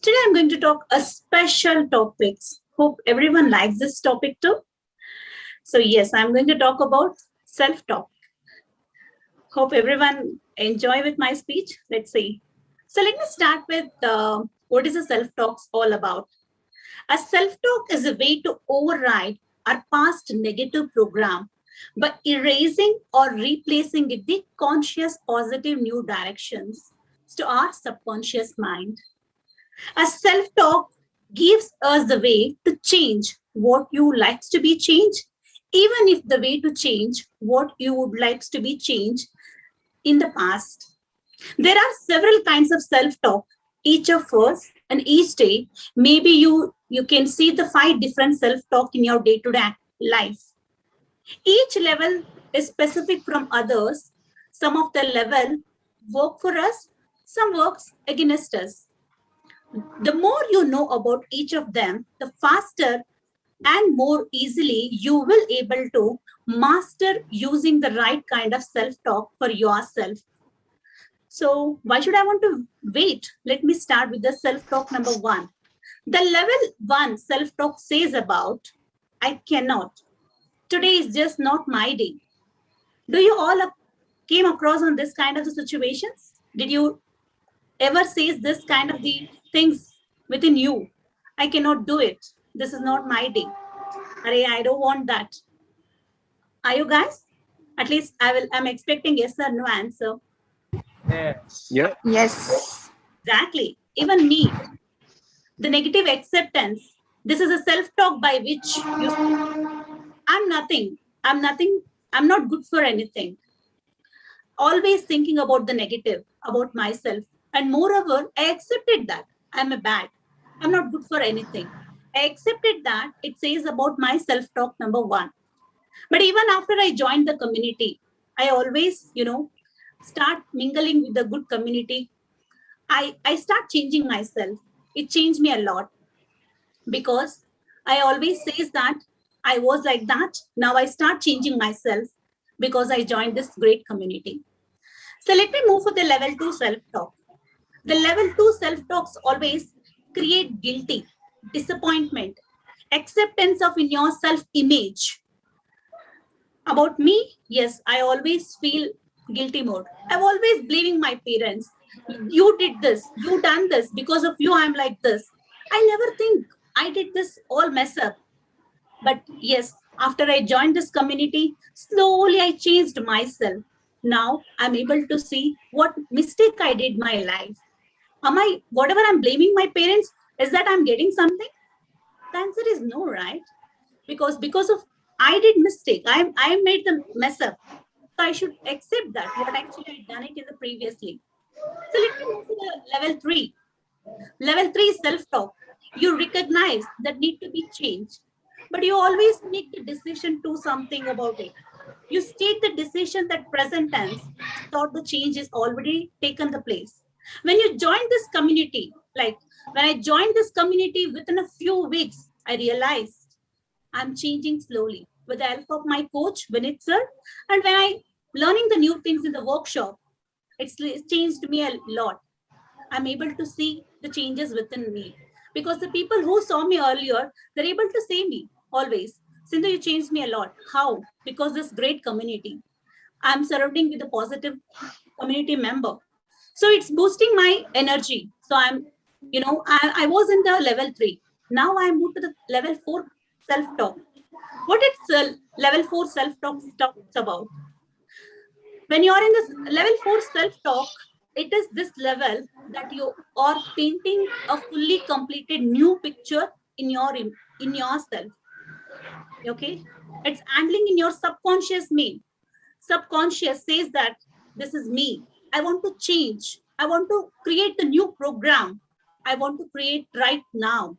Today I'm going to talk a special topics. Hope everyone likes this topic too. So yes, I'm going to talk about self-talk. Hope everyone enjoy with my speech. Let's see. So let me start with what is a self-talk all about. A self-talk is a way to override our past negative program by erasing or replacing it with conscious positive new directions to our subconscious mind. A self-talk gives us the way to change what you likes to be changed, even if the way to change what you would likes to be changed in the past. There are several kinds of self-talk, each of us, and each day, maybe you can see the 5 different self-talk in your day-to-day life. Each level is specific from others. Some of the level work for us, some works against us. The more you know about each of them, the faster and more easily you will able to master using the right kind of self-talk for yourself. So why should I want to wait? Let me start with the self-talk number 1. The level 1 self-talk says about, I cannot. Today is just not my day. Do you all came across on this kind of the situations? Did you ever says this kind of the things within you? I cannot do it. This is not my day. I don't want that. Are you guys? At least I'm expecting yes or no answer. Yes. Yeah. Yes. Exactly. Even me. The negative acceptance. This is a self-talk by which you I'm nothing. I'm nothing. I'm not good for anything. Always thinking about the negative, about myself. And moreover, I accepted that I'm a bad. I'm not good for anything. I accepted that it says about my self-talk number 1. But even after I joined the community, I always, start mingling with the good community. I start changing myself. It changed me a lot because I always says that I was like that. Now I start changing myself because I joined this great community. So let me move for the level 2 self-talk. The level 2 self-talks always create guilty, disappointment, acceptance of in your self-image. About me, yes, I always feel guilty mode. I'm always blaming my parents. You did this, you done this, because of you, I'm like this. I never think I did this all mess up. But yes, after I joined this community, slowly I changed myself. Now I'm able to see what mistake I did in my life. Am I, whatever I'm blaming my parents, is that I'm getting something? The answer is no, right? Because of I did mistake. I made the mess up. So I should accept that what actually I done it in the previously. So let me move to the level 3. Level 3 is self-talk. You recognize that need to be changed, but you always make the decision to something about it. You state the decision that present tense thought the change is already taken the place. When you join this community, like when I joined this community within a few weeks, I realized I'm changing slowly with the help of my coach, Vinit sir. And when I learning the new things in the workshop, it's changed me a lot. I'm able to see the changes within me because the people who saw me earlier, they're able to say me always. Sindhu, you changed me a lot. How? Because this great community. I'm surrounding with a positive community member. So it's boosting my energy. So I was in the level 3. Now I moved to the level 4 self-talk. What is level 4 self-talk talks about? When you're in this level 4 self-talk, it is this level that you are painting a fully completed new picture in yourself. Okay, it's handling in your subconscious me. Subconscious says that this is me. I want to change. I want to create a new program. I want to create right now,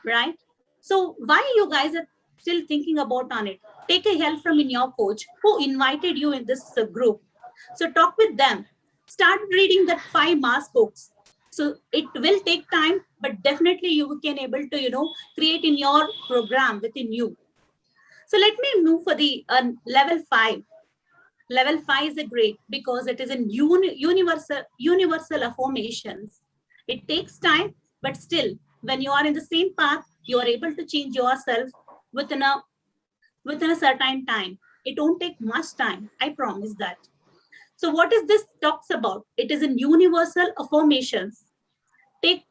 right? So why you guys are still thinking about on it? Take a help from in your coach who invited you in this group. So talk with them. Start reading that 5 mass books. So it will take time, but definitely you can able to create in your program within you. So let me move for the level 5. Level 5 is a great because it is in universal affirmations. It takes time, But still, when you are in the same path, you are able to change yourself within a certain time. It won't take much time. I promise that. So what is this talks about? It is in universal affirmations. Take,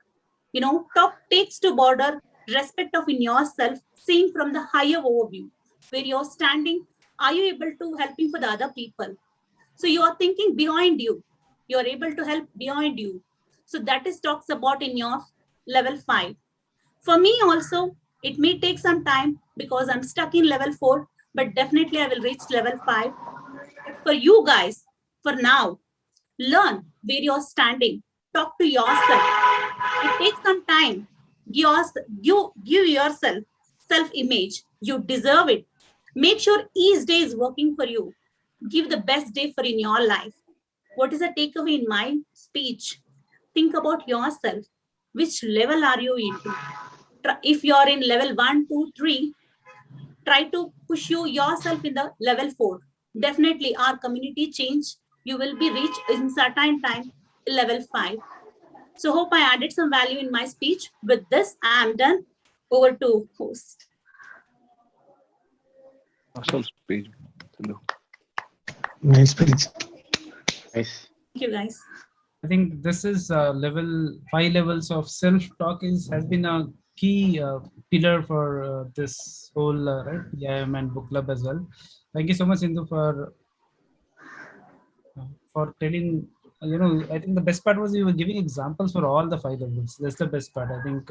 talk takes to border respect of in yourself, seeing from the higher overview, where you're standing, are you able to helping for the other people? So you are thinking behind you. You are able to help behind you. So that is talks about in your level 5. For me also, it may take some time because I'm stuck in level 4, but definitely I will reach level 5. But for you guys, for now, learn where you're standing. Talk to yourself. It takes some time. Give yourself self-image. You deserve it. Make sure each day is working for you. Give the best day for in your life. What is the takeaway in my speech? Think about yourself. Which level are you into? If you are in level 1, 2, 3, try to push yourself in the level 4. Definitely our community change, you will be reached in certain time level 5. So hope I added some value in my speech. With this, I am done. Over to host. Awesome speech. Nice speech. Nice. Thank you guys. I think this is level 5 levels of self-talk has been a key pillar for this whole right, PIM and book club as well. Thank you so much, Indu, for telling. I think the best part was you were giving examples for all the 5 levels. That's the best part. I think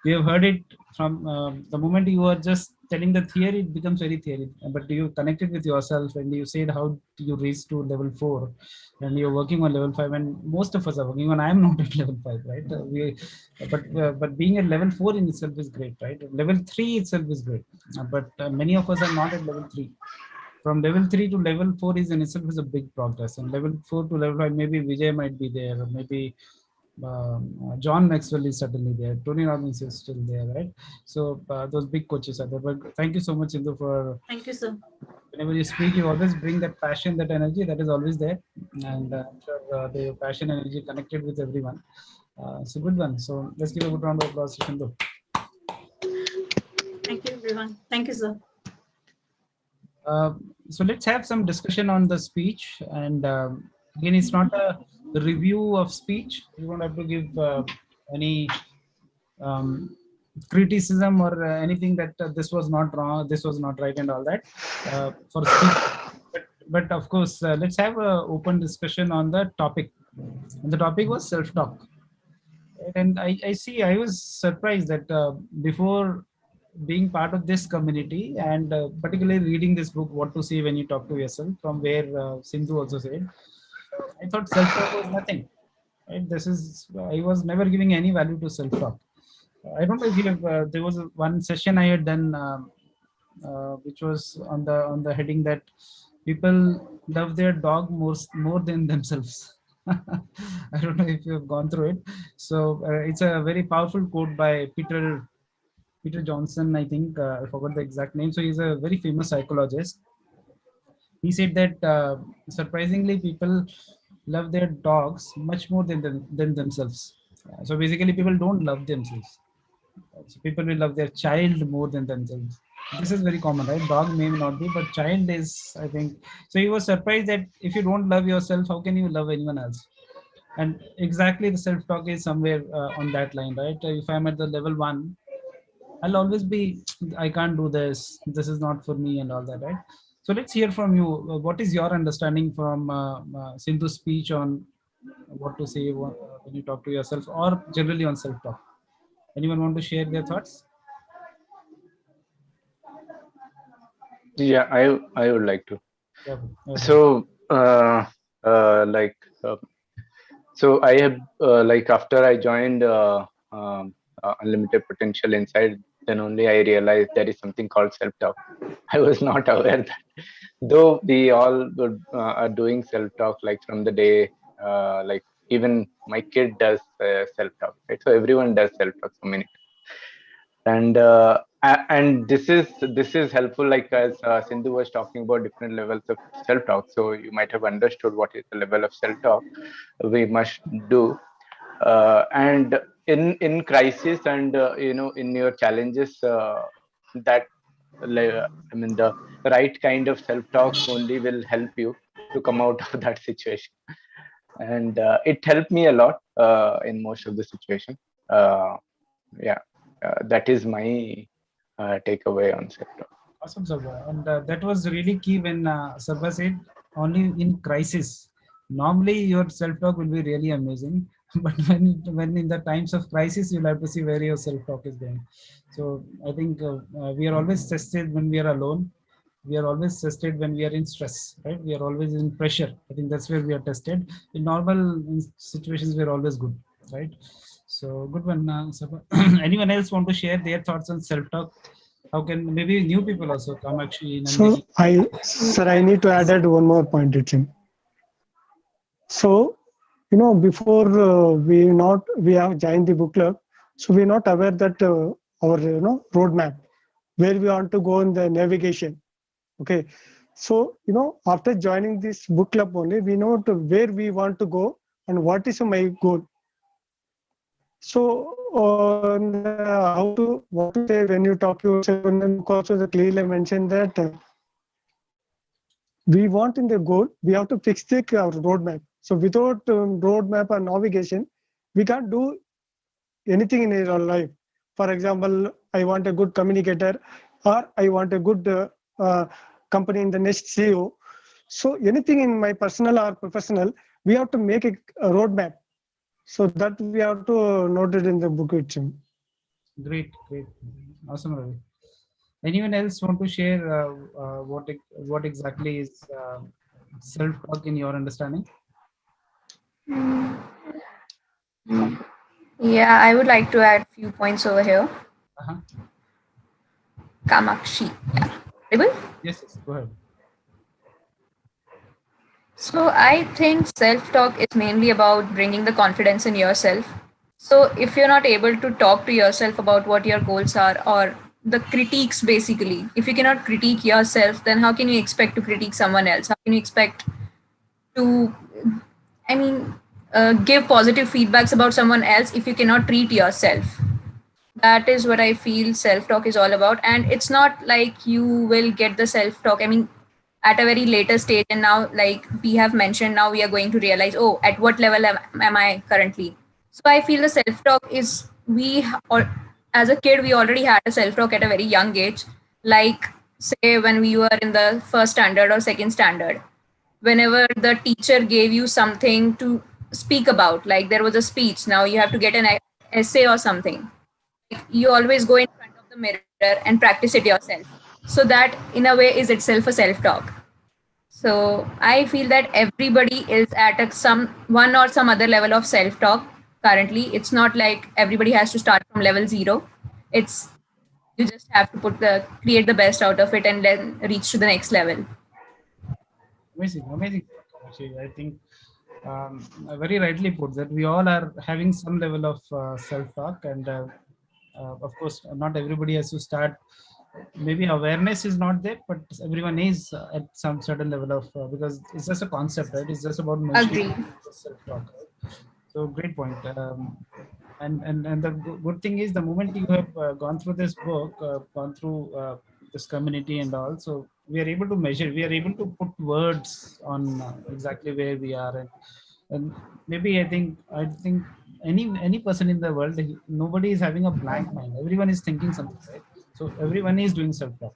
we have heard it from the moment you are just telling the theory, it becomes very theory. But you connected with yourself and you said how you reached to level 4 and you're working on level 5. And most of us are working on, I'm not at level 5, right? But being at level 4 in itself is great, right? Level 3 itself is great. But many of us are not at level 3. From level 3 to level 4 is in itself is a big progress. And level 4 to level 5, maybe Vijay might be there, or maybe John Maxwell is certainly there, Tony Robbins is still there, right? So those big coaches are there. But thank you so much, Indu, for Thank you, sir. whenever you speak, you always bring that passion, that energy that is always there. And I'm sure the passion and energy connected with everyone. So good one. So let's give a good round of applause to Indu. Thank you, everyone. Thank you, sir. So let's have some discussion on the speech. And again, it's not a review of speech. You don't have to give any criticism or anything that this was not wrong, this was not right, and all that for speech. But of course, let's have an open discussion on the topic. And the topic was self-talk. And I was surprised that before being part of this community and particularly reading this book, What to Say When You Talk to Yourself, from where Sindhu also said, I thought self-talk was nothing. Right? I was never giving any value to self-talk. I don't know if you have, there was one session I had done, which was on the heading that people love their dog more than themselves. I don't know if you have gone through it. So it's a very powerful quote by Peter Johnson, I think. I forgot the exact name. So he's a very famous psychologist. He said that surprisingly, people love their dogs much more than themselves. So basically, people don't love themselves. So people will love their child more than themselves. This is very common, right? Dog may not be, but child is, I think. So he was surprised that if you don't love yourself, how can you love anyone else? And exactly the self-talk is somewhere on that line, right? If I'm at the level 1, I'll always be, I can't do this. This is not for me and all that, right? So let's hear from you. What is your understanding from Sindhu's speech on what to say when you talk to yourself, or generally on self-talk? Anyone want to share their thoughts? Yeah, I would like to. Yeah. So like so I have like after I joined Unlimited Potential Inside, then only I realized there is something called self-talk. I was not aware that, though we all are doing self-talk like from the day, like even my kid does self-talk, right? So everyone does self-talk so many times. And this is helpful, like as Sindhu was talking about different levels of self-talk. So you might have understood what is the level of self-talk we must do. And in crisis and in your challenges, that I mean the right kind of self talk only will help you to come out of that situation. And it helped me a lot in most of the situation. uh, yeah, that is my takeaway on self talk. Awesome, Sabha. And that was really key when Sabha said only in crisis. Normally, your self-talk will be really amazing, but when in the times of crisis, you'll have to see where your self-talk is going. So I think we are always tested when we are alone. We are always tested when we are in stress, right? We are always in pressure. I think that's where we are tested. In normal situations, we are always good, right? So good one, Sabha. Anyone else want to share their thoughts on self-talk? How can maybe new people also come actually, So Nandini? I need to add one more point, it seems. So, before we have joined the book club, so we're not aware that our roadmap where we want to go in the navigation. Okay, so after joining this book club only, we know where we want to go and what is my goal. So, how to what to say when you talk yourself, and then also the clearly mentioned that we want in the goal, we have to fix our roadmap. So without roadmap or navigation, we can't do anything in our life. For example, I want a good communicator, or I want a good company in the next CEO. So anything in my personal or professional, we have to make a roadmap. So that we have to note it in the book itself. Great, great, awesome, Ravi. Anyone else want to share what exactly is self-talk in your understanding? Yeah, I would like to add a few points over here. Uh-huh. Kamakshi. Yeah. Audible? Yes, yes, go ahead. So I think self-talk is mainly about bringing the confidence in yourself. So if you're not able to talk to yourself about what your goals are, or the critiques basically, if you cannot critique yourself, then how can you expect to critique someone else? How can you expect to, I mean, give positive feedbacks about someone else if you cannot treat yourself? That is what I feel self talk is all about. And it's not like you will get the self talk, I mean, at a very later stage. And now, like we have mentioned, now we are going to realize, oh, at what level am I currently? So I feel the self talk is, or as a kid, we already had a self talk at a very young age. Like, say, when we were in the first standard or second standard, whenever the teacher gave you something to speak about, like there was a speech, now you have to get an essay or something, you always go in front of the mirror and practice it yourself. So that in a way is itself a self-talk. So I feel that everybody is at some one or some other level of self-talk currently. It's not like everybody has to start from level 0. It's, you just have to create the best out of it and then reach to the next level. Amazing, amazing. Actually, I think very rightly put that we all are having some level of self-talk, and of course, not everybody has to start. Maybe awareness is not there, but everyone is at some certain level of because it's just a concept, right? It's just about measuring Agree. self-talk. Right? So great point. And the good thing is the moment you have gone through this book, gone through this community and all, so we are able to measure, we are able to put words on exactly where we are, and maybe I think any person in the world, nobody is having a blank mind. Everyone is thinking something, right? So everyone is doing self-talk.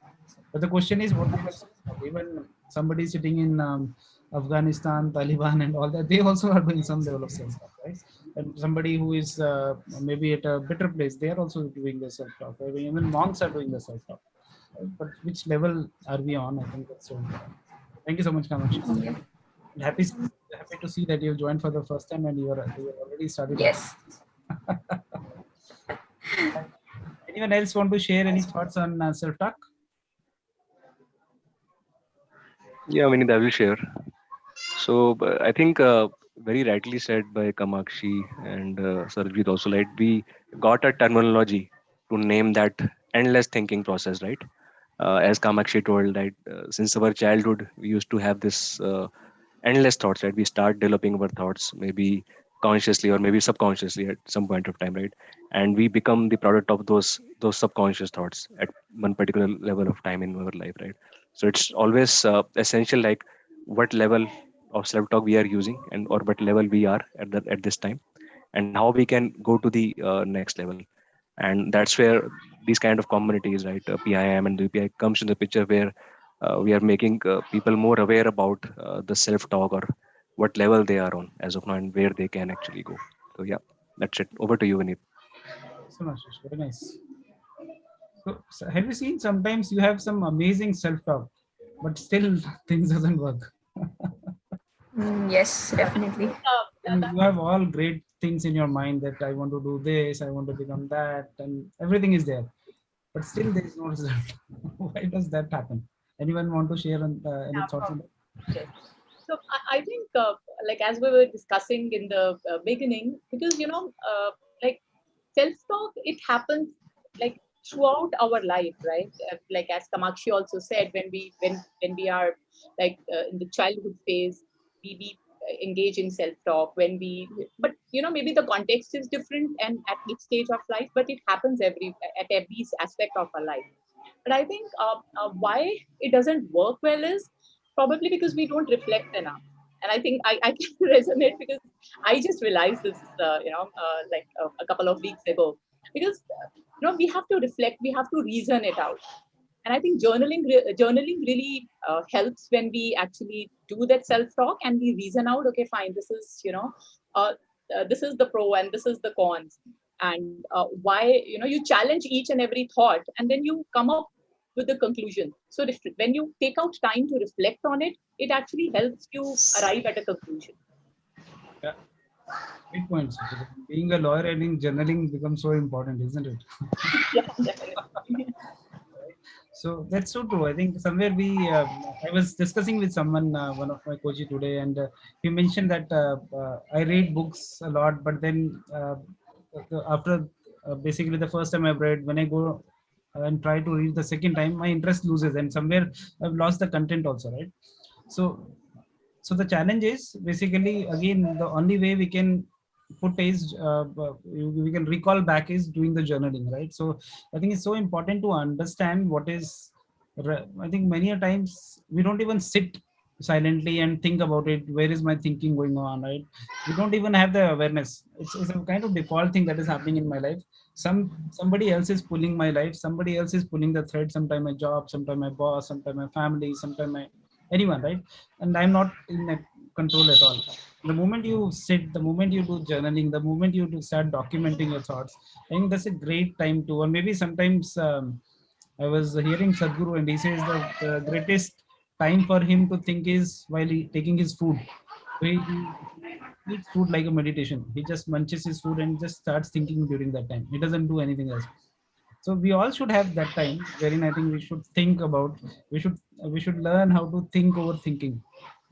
But the question is, what kind of self-talk? Even somebody sitting in Afghanistan, Taliban, and all that, they also are doing some level of self-talk, right? And somebody who is maybe at a better place, they are also doing the self-talk. Right? Even monks are doing the self-talk. Right? But which level are we on? I think that's so important. Thank you so much, Kamakshi. Yeah. And happy to see that you've joined for the first time and you already started. Yes. Anyone else want to share any thoughts on self-talk? Yeah, Vinit, I will share. So I think very rightly said by Kamakshi and Sarvjit also, right? We got a terminology to name that endless thinking process, right? As Kamakshi told, right? Since our childhood, we used to have this endless thoughts, right? We start developing our thoughts. Maybe consciously or maybe subconsciously at some point of time, right? And we become the product of those subconscious thoughts at one particular level of time in our life, right? So it's always essential, like what level of self-talk we are using, and or what level we are at this time, and how we can go to the next level. And that's where these kind of communities, right, PIM and UPI comes in the picture, where we are making people more aware about the self-talk, or what level they are on as of now, and where they can actually go. So yeah, that's it. Over to you, Vinit. So much, very nice. So have you seen sometimes you have some amazing self-talk, but still things doesn't work? Yes, definitely. And you have all great things in your mind that I want to do this, I want to become that, and everything is there, but still there is no result. Why does that happen? Anyone want to share any thoughts on that? Yes. So I think, like as we were discussing in the beginning, because like self-talk, it happens like throughout our life, right? Like as Kamakshi also said, when we are like in the childhood phase, we engage in self-talk when we, but maybe the context is different and at each stage of life, but it happens at every aspect of our life. But I think why it doesn't work well is probably because we don't reflect enough. And I think I can resonate because I just realized this, like a couple of weeks ago. Because we have to reflect, we have to reason it out. And I think journaling really helps when we actually do that self talk and we reason out. Okay, fine. This is the pro and this is the cons, and why you challenge each and every thought, and then you come up with the conclusion. So when you take out time to reflect on it, it actually helps you arrive at a conclusion. Yeah, great points. Being a lawyer, I think journaling becomes so important, isn't it? Yeah, definitely. So that's so true. I think somewhere I was discussing with someone, one of my coaches today, and he mentioned that I read books a lot, but then after basically the first time I've read, when I go and try to read the second time, my interest loses, and somewhere I've lost the content also, right? So, so the challenge is basically, again, the only way we can put is we can recall back is doing the journaling, right? So I think it's so important to understand what is. I think many a times we don't even sit silently and think about it. Where is my thinking going on, right? We don't even have the awareness. It's a kind of default thing that is happening in my life. Somebody else is pulling my life. Somebody else is pulling the thread. Sometime my job, sometime my boss, sometime my family, sometime my anyone, right? And I'm not in that control at all. The moment you sit, the moment you do journaling, the moment you do start documenting your thoughts, I think that's a great time to, or maybe sometimes I was hearing Sadhguru, and he says that the greatest time for him to think is while taking his food. So he eats food like a meditation. He just munches his food and just starts thinking during that time. He doesn't do anything else. So we all should have that time wherein I think we should think about, we should learn how to think over thinking,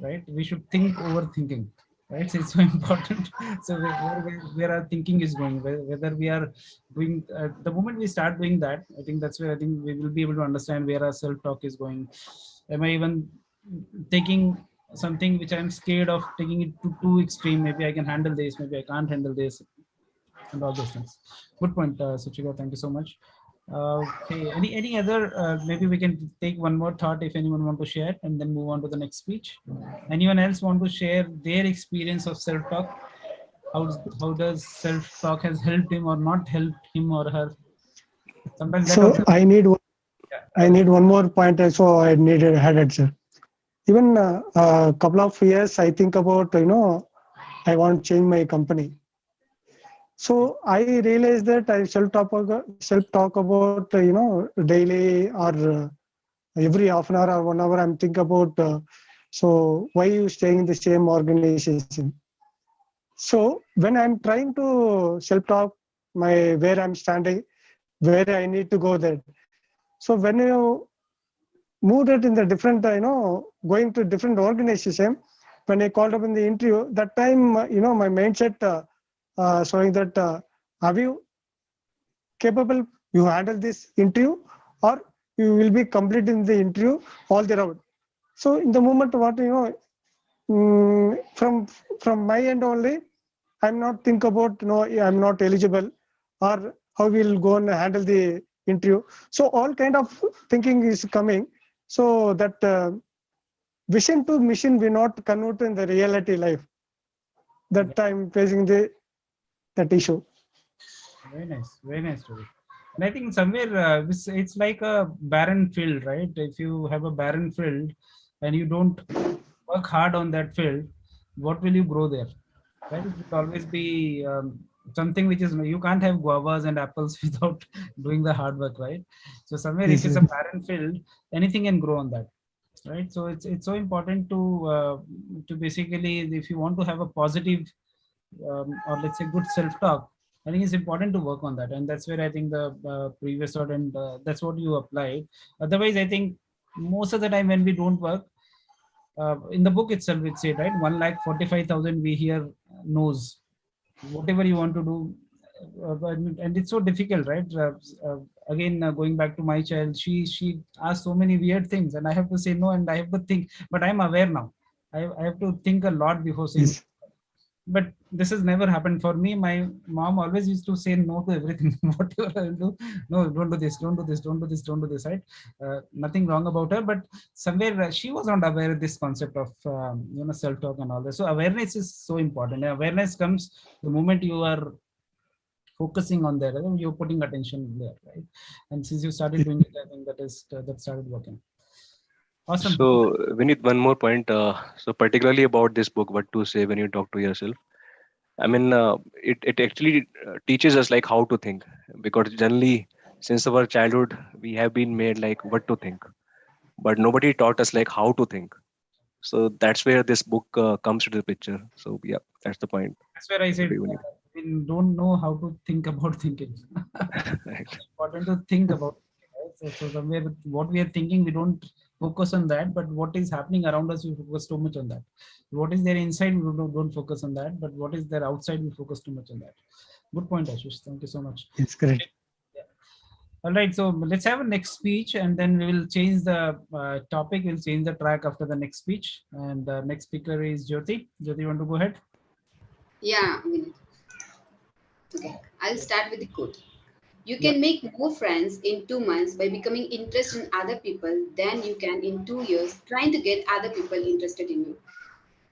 right? We should think over thinking, right? So it's so important. So where our thinking is going, whether we are doing the moment we start doing that, I think that's where I think we will be able to understand where our self-talk is going. Am I even taking something which I'm scared of taking it to too extreme? Maybe I can handle this, maybe I can't handle this, and all those things. Good point, Suchika. Thank you so much. Okay, any other? Maybe we can take one more thought if anyone want to share, and then move on to the next speech. Anyone else want to share their experience of self-talk? How does self-talk has helped him or not helped him or her? Sometimes that So also. I need one more point. So I needed added, sir. Even a couple of years, I think about I want to change my company. So I realized that I self talk about daily or every half an hour or 1 hour. I'm thinking about so why you staying in the same organization. So when I'm trying to self-talk my where I'm standing, where I need to go there. So when you move it in the different going to different organization, when I called up in the interview, that time my mindset showing that are you capable, you handle this interview, or you will be completing the interview all the round. So in the moment what from my end only, I'm not think about, I'm not eligible, or how we'll go and handle the interview. So all kind of thinking is coming. So that vision to mission will not convert in the reality life. That I'm facing that issue. Very nice, very nice story. And I think somewhere it's like a barren field, right? If you have a barren field and you don't work hard on that field, what will you grow there? Right? It will always be something which is, you can't have guavas and apples without doing the hard work, right? So somewhere if Yes, it's a yes. barren field, anything can grow on that, right? So it's so important to basically, if you want to have a positive or let's say good self-talk, I think it's important to work on that, and that's where I think the previous thought and that's what you applied. Otherwise, I think most of the time when we don't work, in the book itself it said, right, 1,45,000 we hear knows whatever you want to do, and it's so difficult, right? Again, going back to my child, she asked so many weird things, and I have to say no, and I have to think, but I'm aware now. I have to think a lot before saying. Yes. But this has never happened for me. My mom always used to say no to everything. Whatever I do, no, don't do this, don't do this, don't do this, don't do this, right? Nothing wrong about her, but somewhere she was not aware of this concept of self-talk and all that. So awareness is so important. Awareness comes the moment you are focusing on that, you're putting attention there, right? And since you started doing it, I think that started working. Awesome. So, Vinit, one more point. So, particularly about this book, what to say when you talk to yourself. I mean, it actually teaches us like how to think, because generally, since our childhood, we have been made like what to think, but nobody taught us like how to think. So that's where this book comes to the picture. So yeah, that's the point. That's where I said Vinit. we don't know how to think about thinking. Right. It's important to think about it, right? So somewhere what we are thinking, we don't focus on that, but what is happening around us, we focus too much on that. What is there inside, we don't focus on that, but what is there outside, we focus too much on that. Good point, Ashish. Thank you so much. It's correct. All right, so let's have a next speech, and then we will change the topic. We'll change the track after the next speech, and the next speaker is Jyoti. Jyoti, you want to go ahead? Yeah, Vinit. Okay, I'll start with the quote. You can make more friends in 2 months by becoming interested in other people than you can in 2 years trying to get other people interested in you.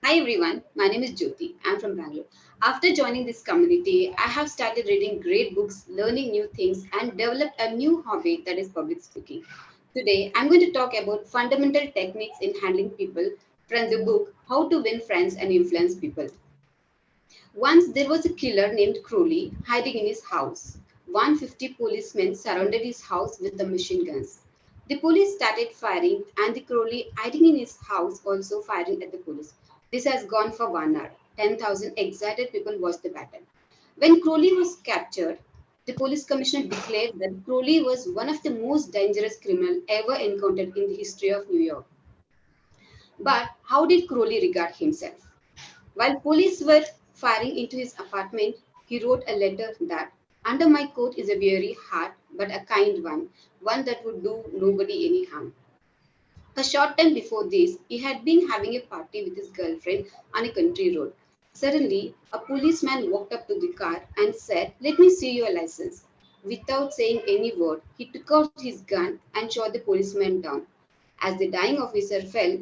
Hi everyone, my name is Jyoti. I'm from Bangalore. After joining this community, I have started reading great books, learning new things, and developed a new hobby that is public speaking. Today, I'm going to talk about fundamental techniques in handling people from the book How to Win Friends and Influence People. Once there was a killer named Crowley hiding in his house. 150 policemen surrounded his house with the machine guns. The police started firing, and the Crowley hiding in his house also firing at the police. This has gone for 1 hour. 10,000 excited people watched the battle. When Crowley was captured, the police commissioner declared that Crowley was one of the most dangerous criminals ever encountered in the history of New York. But how did Crowley regard himself? While police were firing into his apartment, he wrote a letter that, under my coat is a weary heart, but a kind one that would do nobody any harm. A short time before this, he had been having a party with his girlfriend on a country road. Suddenly, a policeman walked up to the car and said, "Let me see your license." Without saying any word, he took out his gun and shot the policeman down. As the dying officer fell,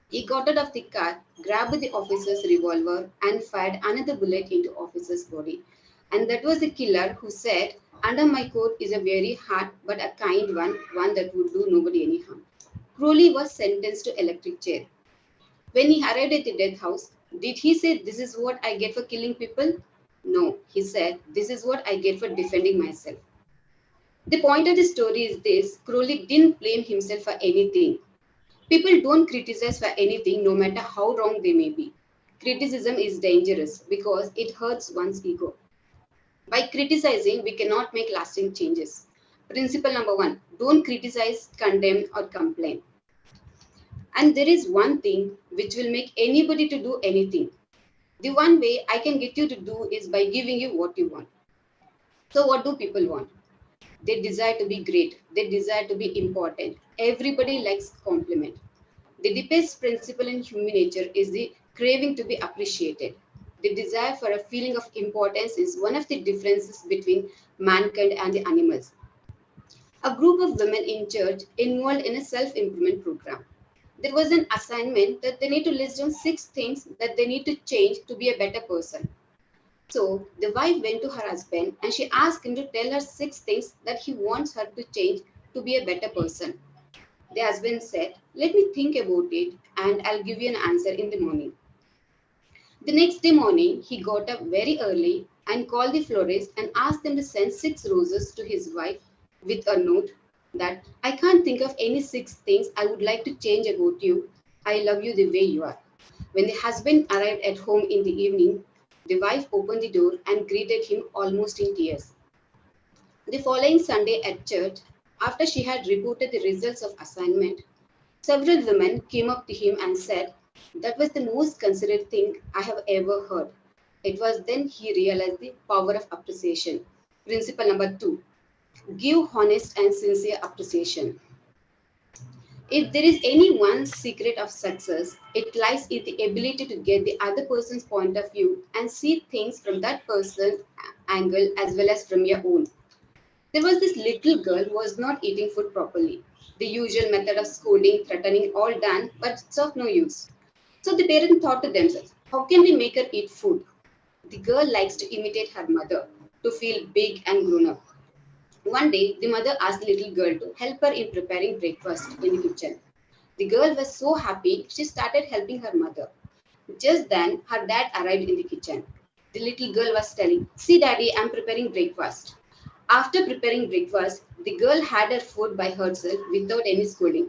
he got out of the car, grabbed the officer's revolver, and fired another bullet into officer's body. And that was the killer who said, "Under my coat is a very hard but a kind one that would do nobody any harm." Crowley was sentenced to electric chair. When he arrived at the death house, did he say, "This is what I get for killing people"? No, he said, "This is what I get for defending myself." The point of the story is this: Crowley didn't blame himself for anything. People don't criticize for anything, no matter how wrong they may be. Criticism is dangerous because it hurts one's ego. By criticizing, we cannot make lasting changes. Principle number 1, don't criticize, condemn, or complain. And there is one thing which will make anybody to do anything. The one way I can get you to do is by giving you what you want. So what do people want? They desire to be great. They desire to be important. Everybody likes compliment. The deepest principle in human nature is the craving to be appreciated. The desire for a feeling of importance is one of the differences between mankind and the animals. A group of women in church involved in a self improvement program. There was an assignment that they need to list down 6 things that they need to change to be a better person. So the wife went to her husband and she asked him to tell her 6 things that he wants her to change to be a better person. The husband said, "Let me think about it and I'll give you an answer in the morning." The next day morning, he got up very early and called the florist and asked them to send 6 roses to his wife with a note that, "I can't think of any 6 things I would like to change about you. I love you the way you are." When the husband arrived at home in the evening, the wife opened the door and greeted him almost in tears. The following Sunday at church, after she had reported the results of assignment, several women came up to him and said, "That was the most considerate thing I have ever heard." It was then he realized the power of appreciation. Principle number 2, give honest and sincere appreciation. If there is any one secret of success, it lies in the ability to get the other person's point of view and see things from that person's angle as well as from your own. There was this little girl who was not eating food properly. The usual method of scolding, threatening, all done, but it's of no use. So the parent thought to themselves, how can we make her eat food? The girl likes to imitate her mother to feel big and grown up. One day, the mother asked the little girl to help her in preparing breakfast in the kitchen. The girl was so happy, she started helping her mother. Just then, her dad arrived in the kitchen. The little girl was telling, "See, daddy, I'm preparing breakfast." After preparing breakfast, the girl had her food by herself without any scolding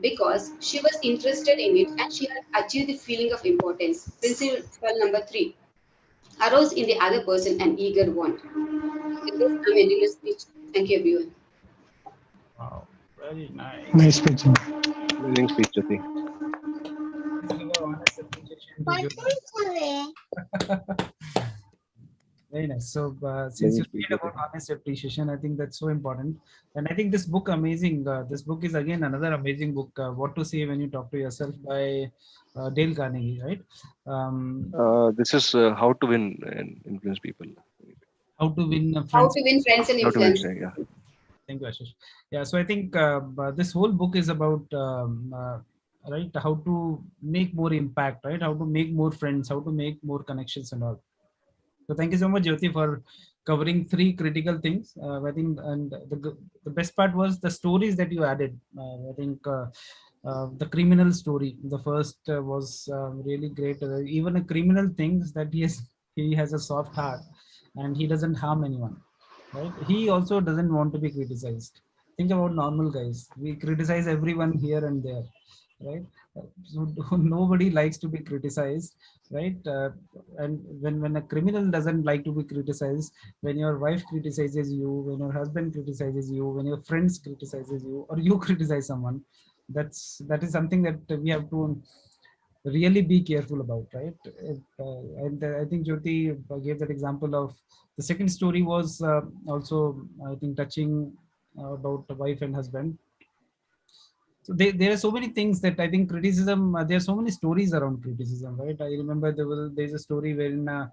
because she was interested in it and she had achieved the feeling of importance. Principle number 3, arouse in the other person an eager want. With this, I'm ending my speech. Thank you, everyone. Wow, very nice. Nice speech. Amazing speech, Jyoti. Let's give our honest appreciation to Jyoti. Very nice. So since you Amazing speech, said Jyoti. about honest appreciation, I think that's so important. And I think this book amazing. This book is again another amazing book. What to Say When You Talk to Yourself by Dale Carnegie, right? This is how to win and influence people. How to Win How Friends. to win friends and How to win, influence. yeah. Thank you, Ashish. Yeah, so I think this whole book is about right how to make more impact, right? How to make more friends, how to make more connections and all. So thank you so much, Jyoti, for covering 3 critical things. I think, and the best part was the stories that you added. I think the criminal story, the first was really great. Even a criminal thinks that he has a soft heart, and he doesn't harm anyone. Right? He also doesn't want to be criticized. Think about normal guys. We criticize everyone here and there, right? So nobody likes to be criticized, right? And when a criminal doesn't like to be criticized, when your wife criticizes you, when your husband criticizes you, when your friends criticizes you, or you criticize someone, that is something that we have to really be careful about, right? And I think Jyoti gave that example of the second story was also, I think, touching about the wife and husband. So there are so many things that I think criticism. There are so many stories around criticism, right? I remember there's a story wherein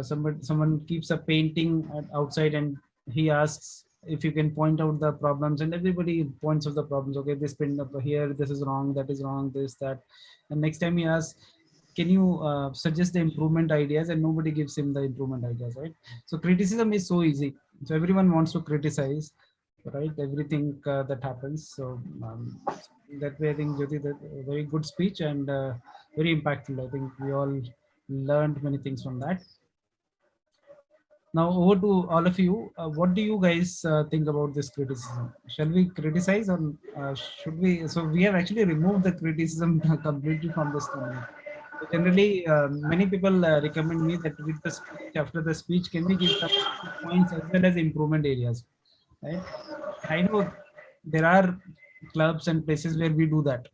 someone keeps a painting outside and he asks if you can point out the problems, and everybody points out the problems. Okay, this print up here, this is wrong, that is wrong, this that, and next time he asks, can you suggest the improvement ideas, and nobody gives him the improvement ideas, right? So criticism is so easy. So everyone wants to criticize, right? Everything that happens. So that way, I think Jyoti, that a very good speech and very impactful. I think we all learned many things from that. Now over to all of you. What do you guys think about this criticism? Shall we criticize, or should we? So we have actually removed the criticism completely from this thing. So generally, many people recommend me that with the speech, after the speech, can we give some points as well as improvement areas, right? I know there are clubs and places where we do that,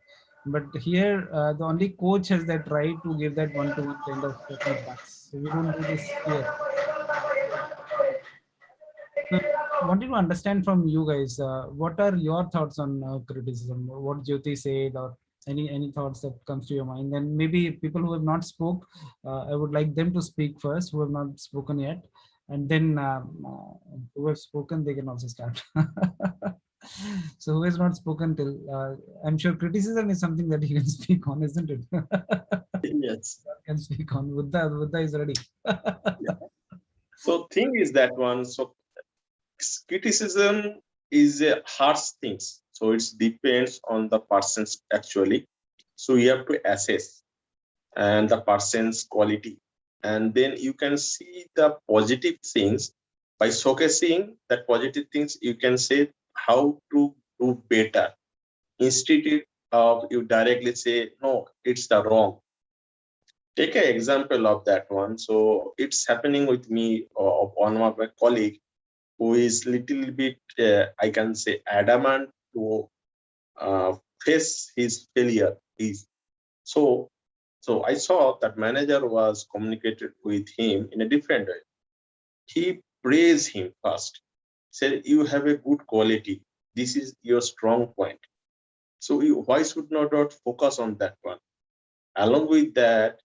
but here the only coach has that right to give that one-to-one kind of feedbacks. So we don't do this here. So wanted to understand from you guys, what are your thoughts on criticism? What Jyoti said, or Any thoughts that comes to your mind? Then maybe people who have not spoke, I would like them to speak first, who have not spoken yet, and then who have spoken, they can also start. So who has not spoken till, I'm sure criticism is something that you can speak on, isn't it? Yes. Can speak on. Buddha is ready. So thing is that one. So criticism is a harsh thing. So it depends on the person's actually. So you have to assess and the person's quality, and then you can see the positive things. By showcasing that positive things, you can say how to do better instead of you directly say no, it's the wrong. Take an example of that one. So it's happening with me of one of my colleague who is little bit I can say adamant to face his failure. So so I saw that manager was communicated with him in a different way. He praised him first, said you have a good quality, this is your strong point, so you why should not focus on that one. Along with that,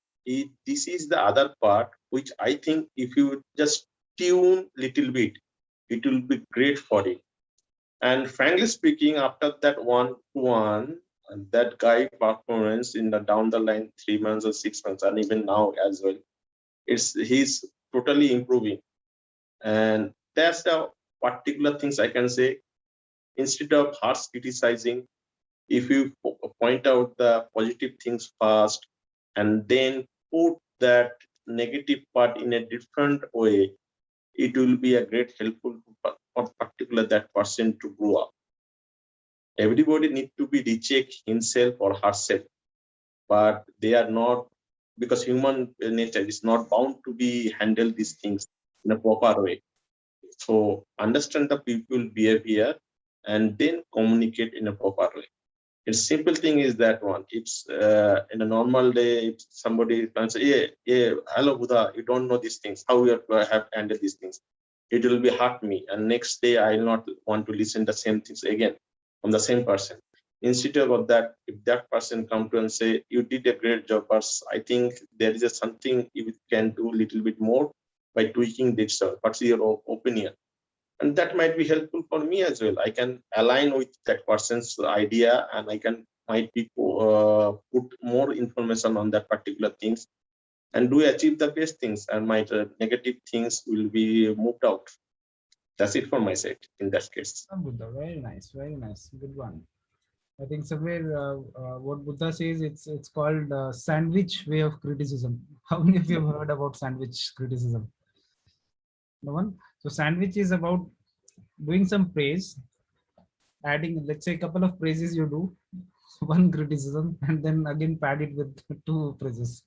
this is the other part which I think if you just tune little bit, it will be great for you. And frankly speaking, after that 1-to-1, that guy performance in the down the line 3 months or 6 months, and even now as well, he's totally improving. And that's the particular things I can say. Instead of harsh criticizing, if you point out the positive things first and then put that negative part in a different way, it will be a great helpful for particular that person to grow up. Everybody need to be recheck himself or herself, but they are not, because human nature is not bound to be handle these things in a proper way. So understand the people behavior and then communicate in a proper way. A simple thing is that one. It's in a normal day, if somebody can say, yeah, hello Buddha, you don't know these things, how you have handled these things, it will be hurt me, and next day I will not want to listen the same things again from the same person. Instead of that, if that person come to and say, you did a great job, but I think there is something you can do a little bit more by tweaking this. What's your opinion? And that might be helpful for me as well. I can align with that person's idea, and I can might be put more information on that particular things, and do achieve the best things, and my negative things will be moved out. That's it from my side in that case. Buddha, very nice, good one. I think somewhere what Buddha says, it's called sandwich way of criticism. How many of you have heard about sandwich criticism? No one? So sandwich is about doing some praise, adding, let's say, a couple of praises you do, one criticism, and then again pad it with 2 praises.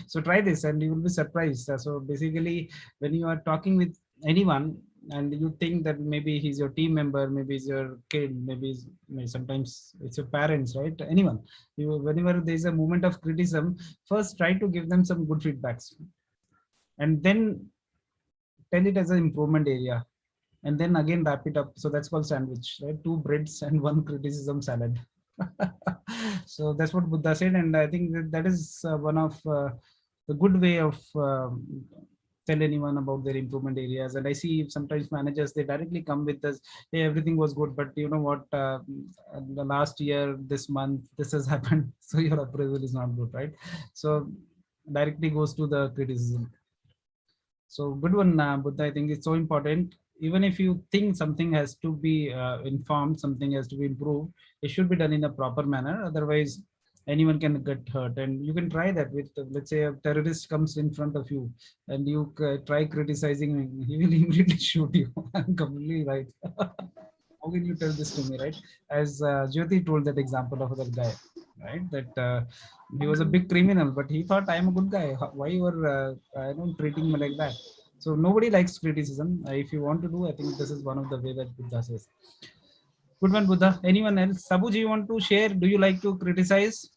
So try this and you will be surprised. So basically, when you are talking with anyone and you think that maybe he's your team member, maybe he's your kid, maybe sometimes it's your parents, right? Anyone, whenever there's a moment of criticism, first try to give them some good feedbacks, and then tell it as an improvement area, and then again wrap it up. So that's called sandwich, right? 2 breads and 1 criticism salad. So that's what Buddha said, and I think that is one of the good way of tell anyone about their improvement areas. And I see sometimes managers, they directly come with us, hey, everything was good, but you know what, the last year, this month, this has happened, so your appraisal is not good, right? So directly goes to the criticism. So good one, Buddha. I think it's so important. Even if you think something has to be informed, something has to be improved, it should be done in a proper manner. Otherwise, anyone can get hurt. And you can try that with, let's say, a terrorist comes in front of you and you try criticizing him, he will immediately shoot you. I'm completely right. How can you tell this to me, right? As Jyoti told that example of that guy, right? That he was a big criminal, but he thought, I'm a good guy. Why you are treating me like that? So nobody likes criticism. If you want to do, I think this is one of the way that Buddha says. Good one, Buddha. Anyone else? Sabu, do you want to share? Do you like to criticize?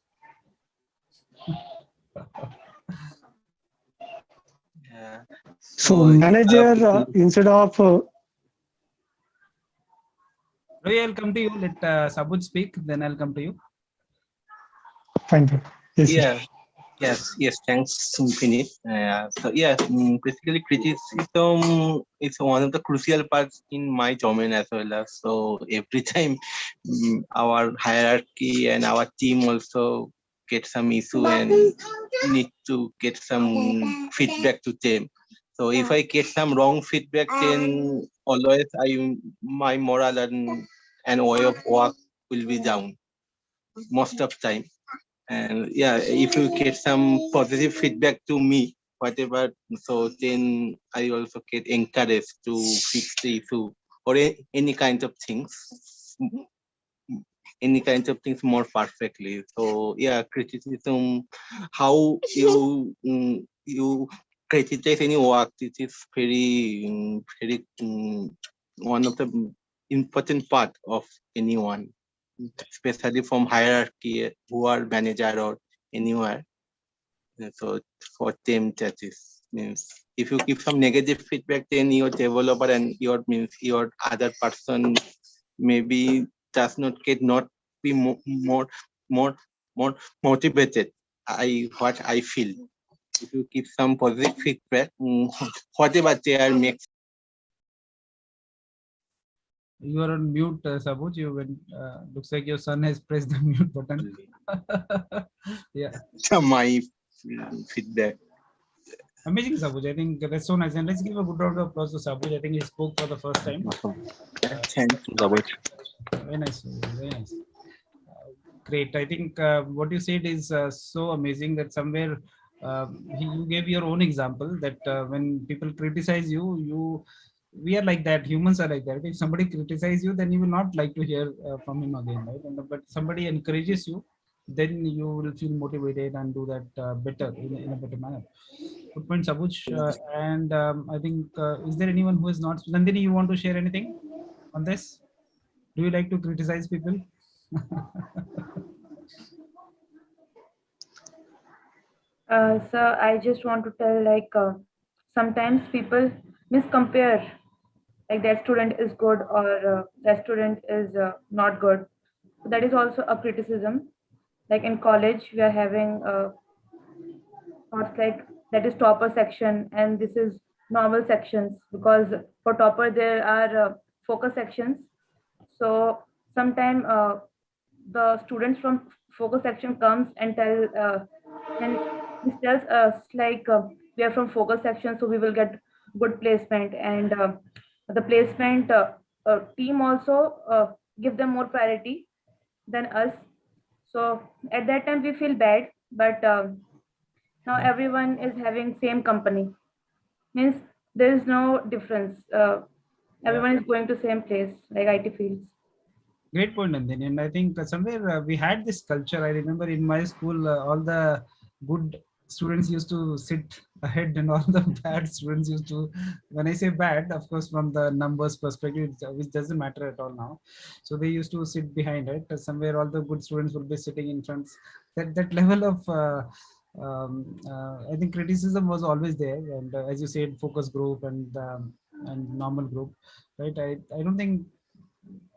Yeah. So manager instead of Ravi, I'll come to you. Let Sabu speak, then I'll come to you. Fine. Fine. Yes, sir. Yes, thanks, Vinit. So yeah, basically criticism is one of the crucial parts in my domain as well. So every time our hierarchy and our team also get some issue and need to get some feedback to them. So if I get some wrong feedback, then always my moral and way of work will be down most of time. And yeah, if you get some positive feedback to me, whatever, so then I also get encouraged to fix the issue or any kind of things, more perfectly. So yeah, criticism, how you criticize any work, this is very one of the important part of anyone, especially from hierarchy who are manager or anywhere. So for them, that is means if you give some negative feedback, then your developer and your other person maybe does not be more motivated. What I feel. If you give some positive feedback, whatever they are makes. You are on mute, Sabuj. Looks like your son has pressed the mute button. Yeah. My feedback. Amazing, Sabuj. I think that's so nice. And let's give a good round of applause to Sabuj. I think he spoke for the first time. Awesome. Thanks, Sabuj. Very nice. Very nice. Great. I think what you said is so amazing that somewhere you gave your own example that when people criticize you, we are like that. Humans are like that. If somebody criticizes you, then you will not like to hear from him again, right? But somebody encourages you, then you will feel motivated and do that better in a better manner. Good point, Sabuj. And I think, is there anyone who is not? Nandini, you want to share anything on this? Do you like to criticize people? So I just want to tell, like, sometimes people miscompare, like that student is good or that student is not good. So that is also a criticism. Like in college, we are having thoughts like that is topper section and this is normal sections, because for topper there are focus sections. So sometime the students from focus section comes and this tells us like we are from focus section, so we will get good placement, and the placement team also give them more priority than us. So at that time we feel bad, but now everyone is having same company, means there is no difference. Everyone is going to same place like IT fields. Great point, Nandini. And I think somewhere we had this culture. I remember in my school, all the good students used to sit ahead, and all the bad students used to, when I say bad, of course, from the numbers perspective, which doesn't matter at all now. So they used to sit behind it. Somewhere all the good students would be sitting in front. That level of, I think criticism was always there. And as you said, focus group and normal group, right? I don't think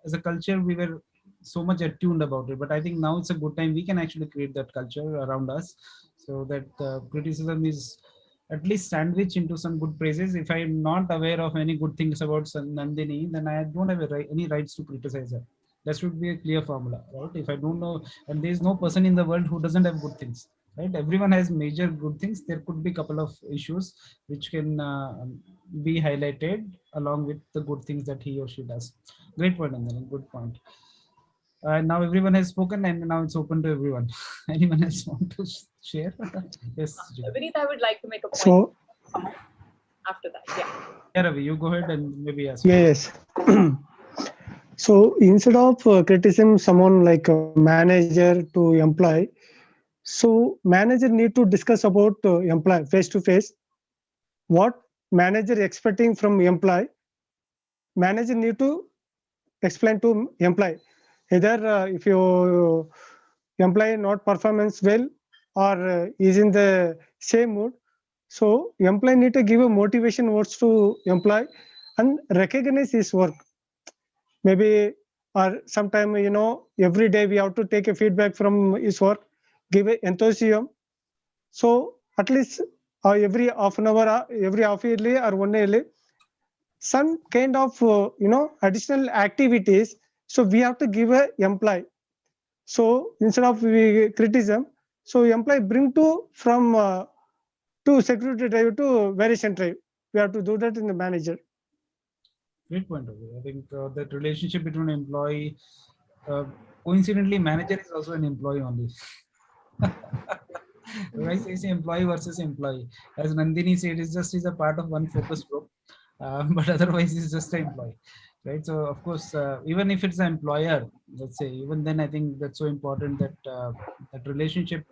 as a culture we were so much attuned about it, but I think now it's a good time we can actually create that culture around us, so that criticism is at least sandwiched into some good praises. If I'm not aware of any good things about Nandini, then I don't have any rights to criticize her. That should be a clear formula, right? If I don't know, and there is no person in the world who doesn't have good things, right? Everyone has major good things. There could be a couple of issues which can be highlighted along with the good things that he or she does. Great point, Nandini. Good point. Now everyone has spoken, and now it's open to everyone. Anyone else want to share? Yes. Vinit, I would like to make a point So after that. Yeah. Yeah, Ravi, you go ahead and maybe ask. yes. So instead of criticism someone like a manager to employee, so manager need to discuss about employee face to face. What manager expecting from employee, manager need to explain to employee. Either if you employee not performance well or is in the same mood, so employee need to give a motivation words to employee and recognize his work. Maybe or sometime every day we have to take a feedback from his work. give a enthusiasm. So at least every half an hour, every half yearly or 1 yearly, some kind of additional activities. So we have to give a employee. So instead of criticism, so employee bring to from to security drive to variation drive. We have to do that in the manager. Great point of view. I think that relationship between employee, coincidentally, manager is also an employee only. When I say employee versus employee, as Nandini said, it's just is a part of one focus group, but otherwise it's just an employee, right? So of course, even if it's an employer, let's say, even then I think that's so important that that relationship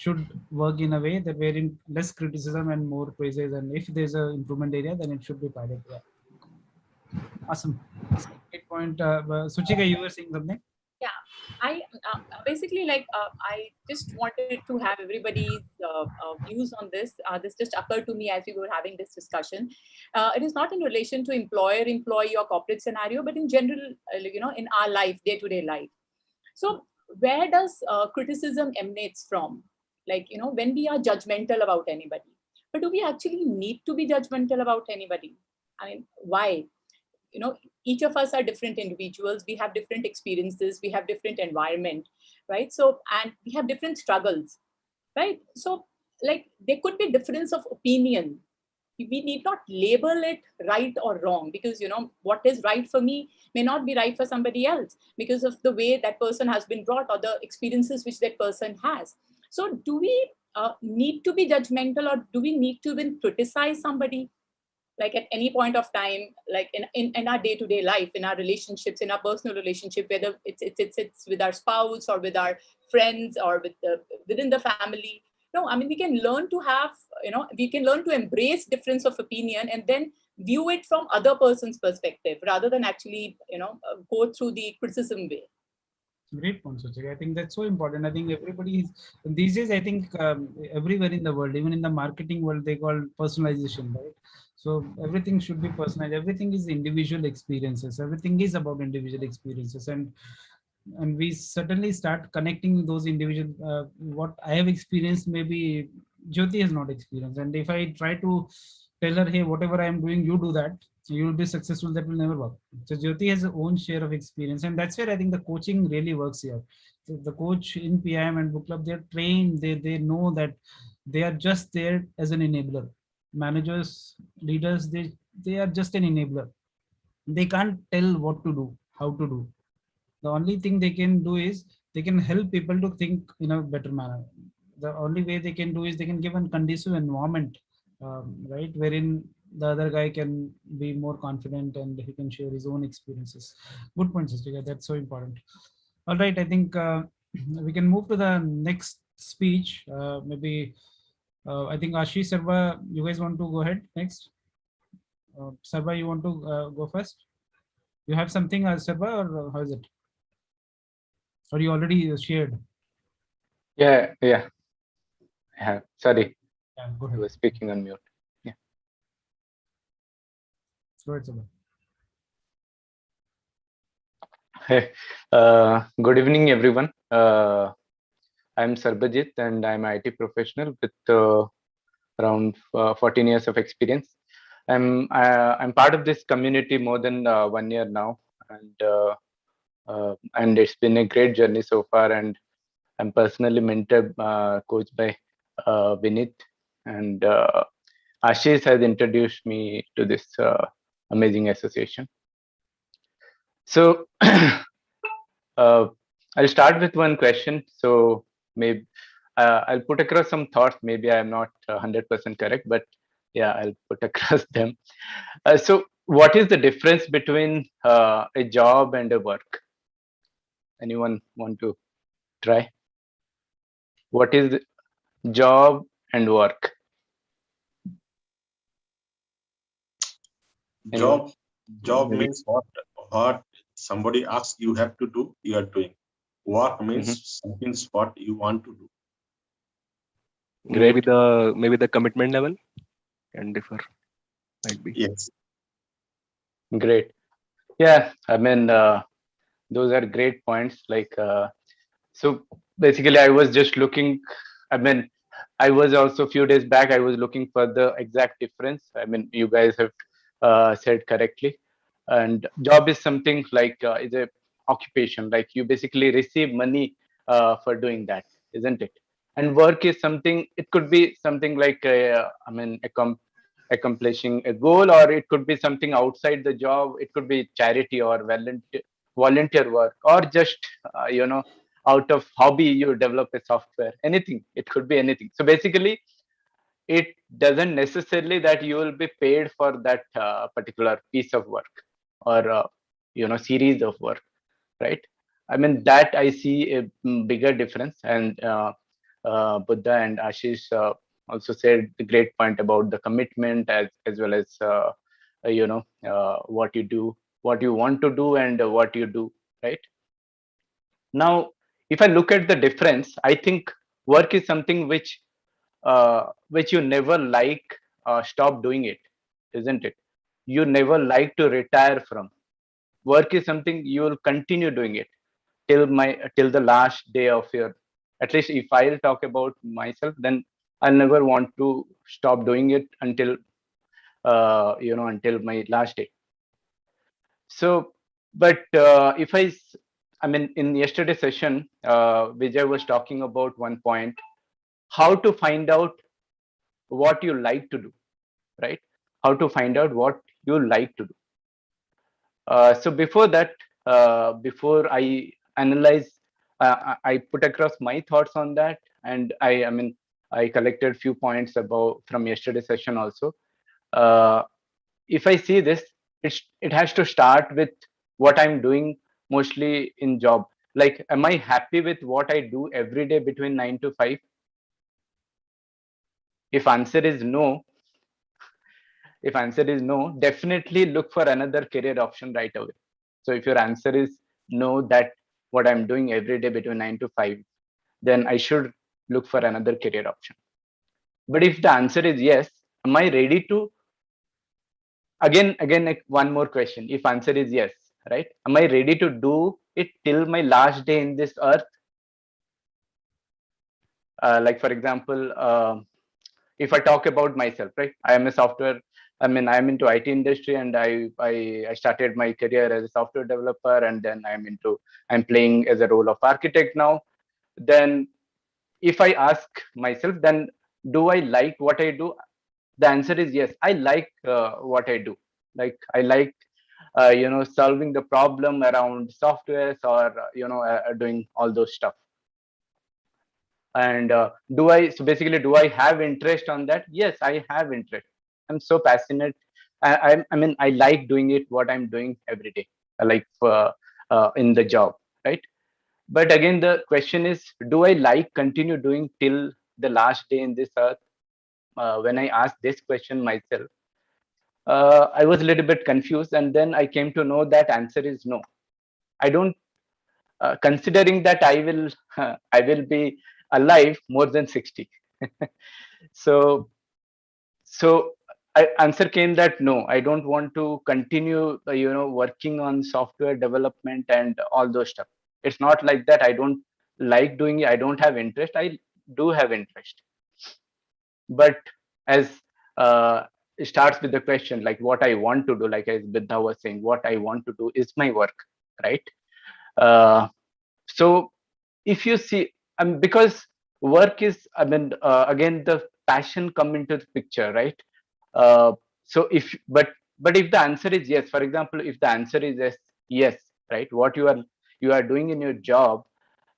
should work in a way that wherein less criticism and more praises, and if there's an improvement area, then it should be piloted. Yeah. Awesome. Great point. Suchika, you were saying something? Yeah, I basically I just wanted to have everybody's views on this. This just occurred to me as we were having this discussion. It is not in relation to employer-employee or corporate scenario, but in general, in our life, day-to-day life. So where does criticism emanates from? When we are judgmental about anybody, but do we actually need to be judgmental about anybody? I mean, why? Each of us are different individuals. We have different experiences. We have different environment, right? So, and we have different struggles, right? So there could be difference of opinion. We need not label it right or wrong, because what is right for me may not be right for somebody else because of the way that person has been brought or the experiences which that person has. So do we need to be judgmental, or do we need to even criticize somebody? At any point of time, in our day-to-day life, in our relationships, in our personal relationship, whether it's with our spouse or with our friends or within the family. No, I mean, we can learn to have, we can learn to embrace difference of opinion and then view it from other person's perspective rather than actually, go through the criticism way. Great point, Suchika. I think that's so important. I think everybody is these days. I think everywhere in the world, even in the marketing world, they call personalization, right? So everything should be personalized. Everything is individual experiences. Everything is about individual experiences, and we certainly start connecting those individual. What I have experienced, maybe Jyoti has not experienced, and if I try to tell her, hey, whatever I am doing, you do that, you will be successful, that will never work. So Jyoti has her own share of experience, and that's where I think the coaching really works here. So the coach in PIM and book club, they're trained, they know that they are just there as an enabler. Managers, leaders, they are just an enabler. They can't tell what to do, how to do. The only thing they can do is they can help people to think in a better manner. The only way they can do is they can give a conducive environment, right, wherein the other guy can be more confident and he can share his own experiences. Good point, Sastika. That's so important. All right, I think we can move to the next speech. Maybe I think Ashish, Sarva, you guys want to go ahead next? Sarva, you want to go first? You have something, Sarva, or how is it? Or you already shared? Yeah. I have. Sorry, Yeah, go I ahead. was speaking on mute. Yeah. Go ahead, Sarva. Hey, good evening, everyone. I'm Sarbajit, and I'm an IT professional with around 14 years of experience. I'm part of this community more than 1 year now, and it's been a great journey so far. And I'm personally mentored, coached by Vinit, and Ashish has introduced me to this amazing association. So I'll start with one question. So maybe I'll put across some thoughts. Maybe I'm not 100% correct, but yeah, I'll put across them. So what is the difference between a job and a work? Anyone want to try? What is job and work? Anyone? Job Maybe. means what somebody asks you have to do, you are doing. Work means something's what you want to do. Maybe Great. the commitment level can differ. Might be. Yes. Great. Yeah, I mean, those are great points. So basically I was just looking. I mean, I was also a few days back. I was looking for the exact difference. I mean, you guys have said correctly. And job is something like is a occupation. Like you basically receive money for doing that, isn't it? And work is something. It could be something like I mean, accomplishing a goal, or it could be something outside the job. It could be charity or volunteer work, or just out of hobby you develop a software. Anything. It could be anything. So basically, it doesn't necessarily that you will be paid for that particular piece of work or series of work, right? I mean, that I see a bigger difference. And Buddha and Ashish also said the great point about the commitment, as well as what you do, what you want to do, and what you do, right? Now, if I look at the difference, I think work is something which you never stop doing it, isn't it? You never like to retire from. Work is something you will continue doing it till the last day of your. At least if I'll talk about myself, then I'll never want to stop doing it until until my last day. So, but I mean, in yesterday's session, Vijay was talking about one point: how to find out what you like to do, right? How to find out what you like to do. So before that, before I analyze, I put across my thoughts on that, and I mean, I collected few points about from yesterday's session also. Uh, if I see this, it has to start with what I'm doing mostly in job. Like, am I happy with what I do every day between 9 to 5? If answer is no, definitely look for another career option right away. So if your answer is no, that what I'm doing every day between 9 to 5, then I should look for another career option. But if the answer is yes, am I ready to again like one more question? If answer is yes, right? Am I ready to do it till my last day in this earth? Like for example, if I talk about myself, right? I am a software. I mean, I'm into IT industry, and I started my career as a software developer, and then I'm playing as a role of architect now. Then, if I ask myself, then do I like what I do? The answer is yes. I like what I do. Like I like solving the problem around softwares, or doing all those stuff. And so basically, do I have interest on that? Yes, I have interest. I'm so passionate. I mean, I like doing it, what I'm doing every day, like in the job, right? But again, the question is, do I like continue doing till the last day in this earth? When I asked this question myself, I was a little bit confused, and then I came to know that answer is no. I don't. Considering that I will I will be alive more than 60. So answer came that no, I don't want to continue working on software development and all those stuff. It's not like that I don't like doing it, I don't have interest. I do have interest. But as it starts with the question, like what I want to do, like as Bidha was saying, what I want to do is my work, right? So if you see, because work is, I mean, again, the passion come into the picture, right? So if but if the answer is yes, for example, if the answer is yes, right, what you are doing in your job,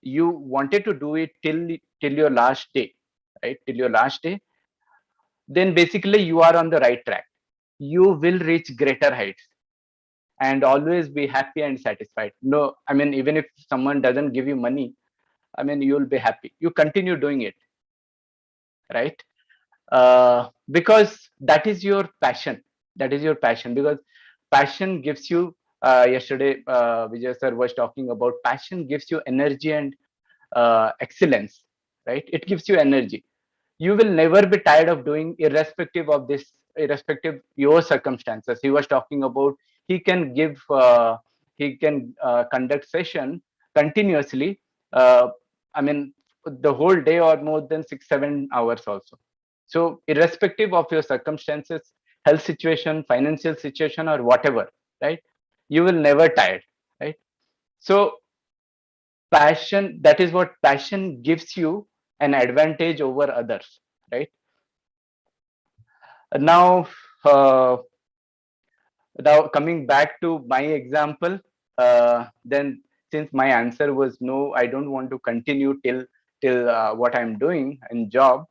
you wanted to do it till your last day, right, till your last day, then basically you are on the right track. You will reach greater heights and always be happy and satisfied. No, I mean, even if someone doesn't give you money, I mean, you'll be happy. You continue doing it, right? Because that is your passion. That is your passion. Because passion gives you. Yesterday, Vijay sir was talking about passion gives you energy and excellence, right? It gives you energy. You will never be tired of doing, irrespective of this, irrespective your circumstances. He was talking about he can conduct session continuously. I mean, the whole day or more than 6-7 hours also. So irrespective of your circumstances, health situation, financial situation, or whatever, right? You will never tire, right? So passion, that is what passion gives you an advantage over others, right? Now, uh, now coming back to my example, then since my answer was no, I don't want to continue till what I'm doing in job.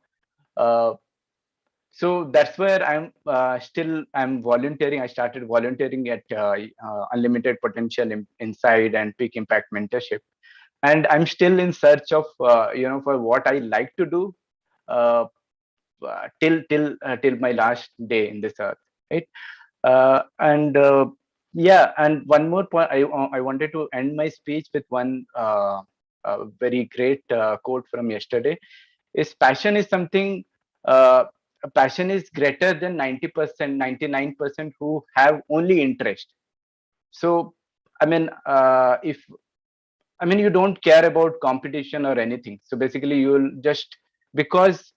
So that's where I'm volunteering. I started volunteering at Unlimited Potential Inside and Peak Impact Mentorship, and I'm still in search of for what I like to do uh, till my last day in this earth, right? And yeah, and one more point, I wanted to end my speech with one very great quote from yesterday. Is passion is something. Passion is greater than 90%, 99% who have only interest. So, I mean, if I mean, you don't care about competition or anything. So basically, you'll just because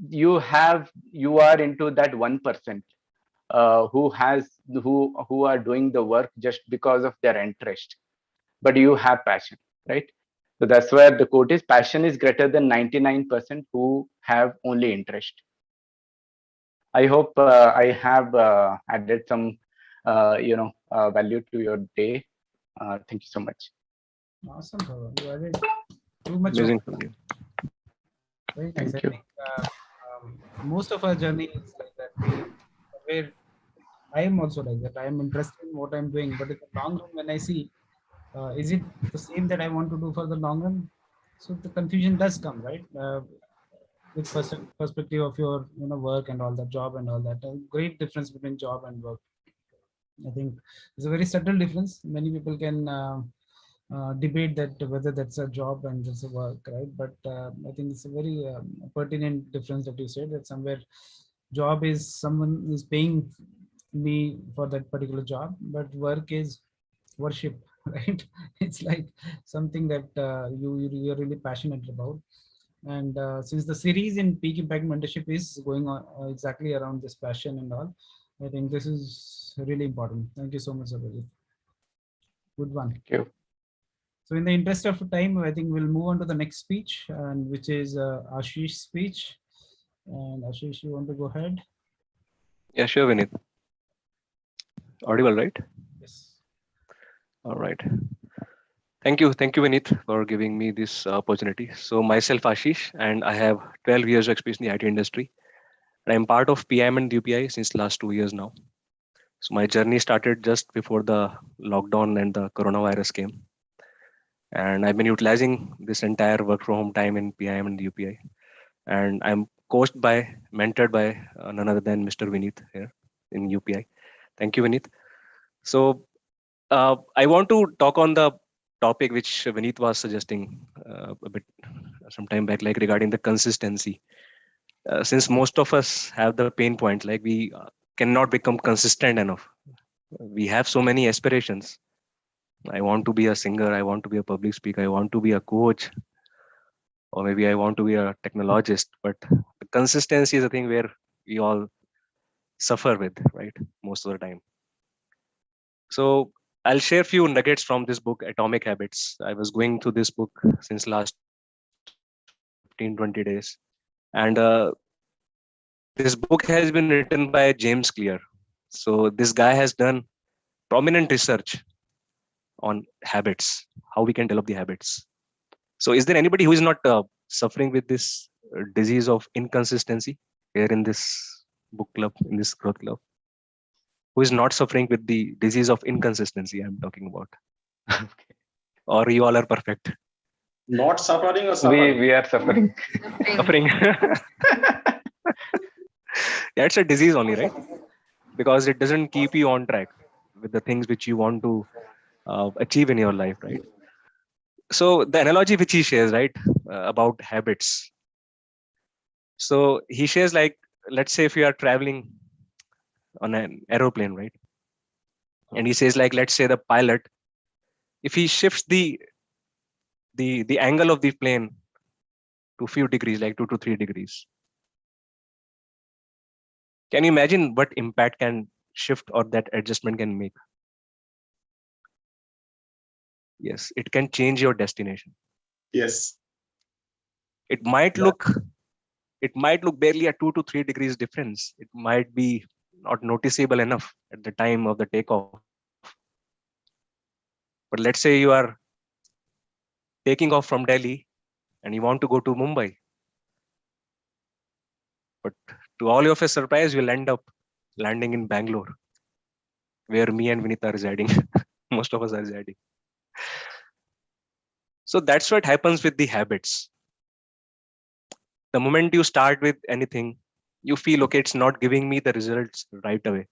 you are into that 1% who are doing the work just because of their interest, but you have passion, right? So that's where the quote is: passion is greater than 99% who have only interest. I hope I have added some value to your day. Thank you so much. Awesome, Bhavan. You added too much. Amazing from you. Very nice. Thank I you. think most of our journey is like that. Where I am also like that. I am interested in what I'm doing, but in the long run, when I see, is it the same that I want to do for the long run? So the confusion does come, right? With perspective of your work and all that, job and all that. A great difference between job and work. I think it's a very subtle difference. Many people can debate that whether that's a job and it's a work, right? But I think it's a very pertinent difference that you said, that somewhere job is someone is paying me for that particular job, but work is worship, right? It's like something that you're really passionate about. And since the series in Peak Impact Mentorship is going on exactly around this passion and all, I think this is really important. Thank you so much, Abhijit. Good one. Thank you. So in the interest of time, I think we'll move on to the next speech, and which is Ashish's speech. And Ashish, you want to go ahead? Yeah, sure, Vinit. Audible, right? Yes. All right. Thank you, Vinit, for giving me this opportunity. So myself, Ashish, and I have 12 years of experience in the IT industry. And I'm part of PIM and UPI since last 2 years now. So my journey started just before the lockdown and the coronavirus came. And I've been utilizing this entire work from home time in PIM and UPI. And I'm mentored by none other than Mr. Vinit here in UPI. Thank you, Vinit. So I want to talk on the topic which Vinit was suggesting a bit some time back, like regarding the consistency. Since most of us have the pain point, like we cannot become consistent enough. We have so many aspirations. I want to be a singer. I want to be a public speaker. I want to be a coach, or maybe I want to be a technologist. But the consistency is a thing where we all suffer with, right? Most of the time. So I'll share a few nuggets from this book, Atomic Habits. I was going through this book since last 15-20 days. And this book has been written by James Clear. So this guy has done prominent research on habits, how we can develop the habits. So is there anybody who is not suffering with this disease of inconsistency here in this book club, in this growth club? Who is not suffering with the disease of inconsistency I'm talking about? Okay. Or you all are perfect? Not suffering or suffering? We are suffering. Suffering. Yeah, it's a disease only, right? Because it doesn't keep you on track with the things which you want to achieve in your life, right? So the analogy which he shares, right, about habits. So he shares, like, let's say if you are traveling on an aeroplane, right? And he says, like, let's say the pilot, if he shifts the the angle of the plane to a few degrees, like 2 to 3 degrees. Can you imagine what impact can shift or that adjustment can make? Yes, it can change your destination. Yes. It might look barely a 2 to 3 degrees difference. It might be not noticeable enough at the time of the takeoff. But let's say you are taking off from Delhi and you want to go to Mumbai. But to all of your surprise, you'll end up landing in Bangalore, where me and Vinit are residing. Most of us are residing. So that's what happens with the habits. The moment you start with anything, you feel, okay, it's not giving me the results right away.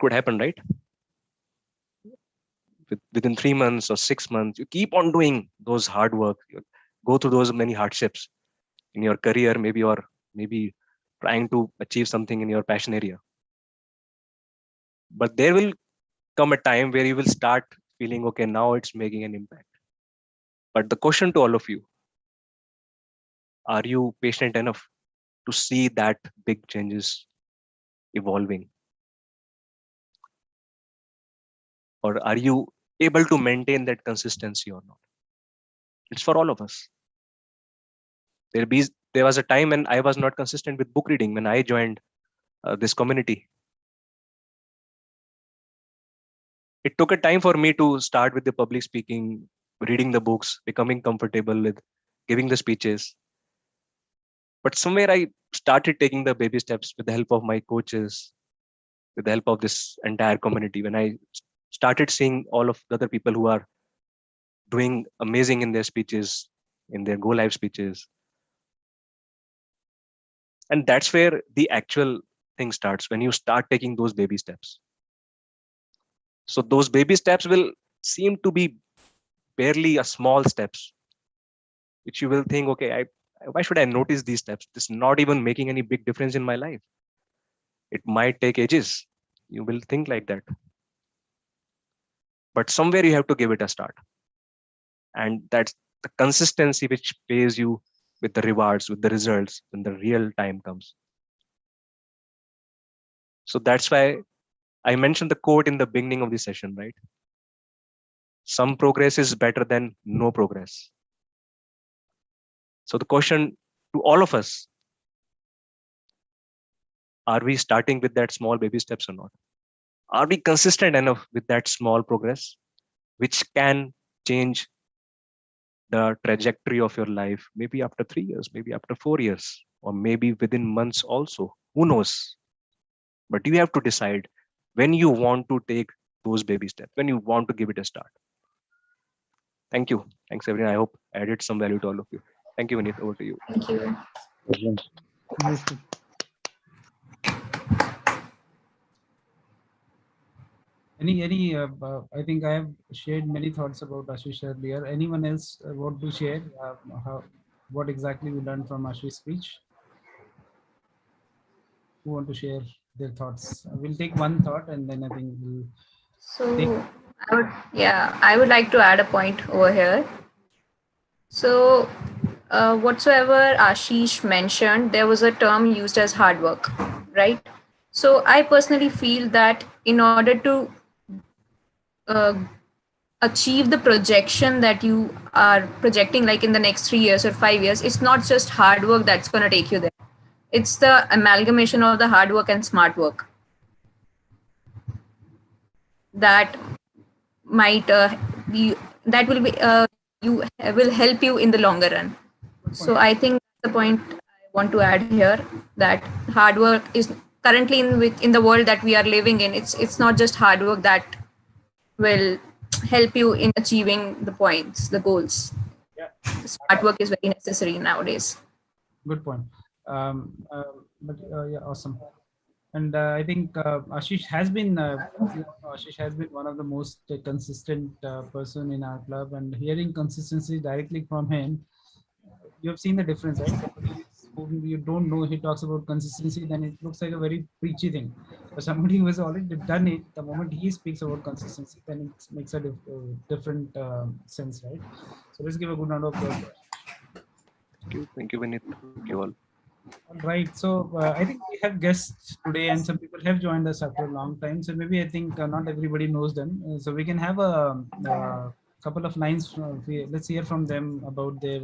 Could happen, right? Within 3 months or 6 months, you keep on doing those hard work, you go through those many hardships in your career, maybe trying to achieve something in your passion area. But there will come a time where you will start feeling, okay, now it's making an impact. But the question to all of you, are you patient enough to see that big changes evolving? Or are you able to maintain that consistency or not? It's for all of us. There was a time when I was not consistent with book reading when I joined this community. It took a time for me to start with the public speaking, reading the books, becoming comfortable with giving the speeches. But somewhere I started taking the baby steps with the help of my coaches, with the help of this entire community. When I started seeing all of the other people who are doing amazing in their speeches, in their go live speeches. And that's where the actual thing starts, when you start taking those baby steps. So those baby steps will seem to be barely a small steps, which you will think, okay, why should I notice these steps? This is not even making any big difference in my life. It might take ages. You will think like that. But somewhere you have to give it a start. And that's the consistency which pays you with the rewards, with the results when the real time comes. So that's why I mentioned the quote in the beginning of the session, right? Some progress is better than no progress. So the question to all of us, are we starting with that small baby steps or not? Are we consistent enough with that small progress, which can change the trajectory of your life, maybe after 3 years, maybe after 4 years, or maybe within months also, who knows? But you have to decide when you want to take those baby steps, when you want to give it a start. Thank you. Thanks, everyone. I hope I added some value to all of you. Thank you, Vinit. Over to you. Thank you. Nice to- I think I have shared many thoughts about Ashish earlier. Anyone else want to share what exactly we learned from Ashish's speech? Who want to share their thoughts? We'll take one thought and then I think we'll take. So I would like to add a point over here. So whatsoever Ashish mentioned, there was a term used as hard work, right? So I personally feel that in order to uh, achieve the projection that you are projecting, like in the next 3 years or 5 years, it's not just hard work that's going to take you there. It's the amalgamation of the hard work and smart work that might be that will be you will help you in the longer run. So I think the point I want to add here, that hard work is currently in the world that we are living in, it's not just hard work that will help you in achieving the points, the goals. Yeah. Smart work is very necessary nowadays. Good point. Yeah, awesome. And I think Ashish has been one of the most consistent person in our club, and hearing consistency directly from him, you have seen the difference, right? Somebody is whom you don't know, he talks about consistency, then it looks like a very preachy thing. But somebody who has already done it, the moment he speaks about consistency, then it makes a different sense, right? So let's give a good round of applause. Thank you, Vinit. Thank you all. All right. So I think we have guests today, and some people have joined us after a long time. So maybe I think not everybody knows them. So we can have a couple of lines. Let's hear from them about their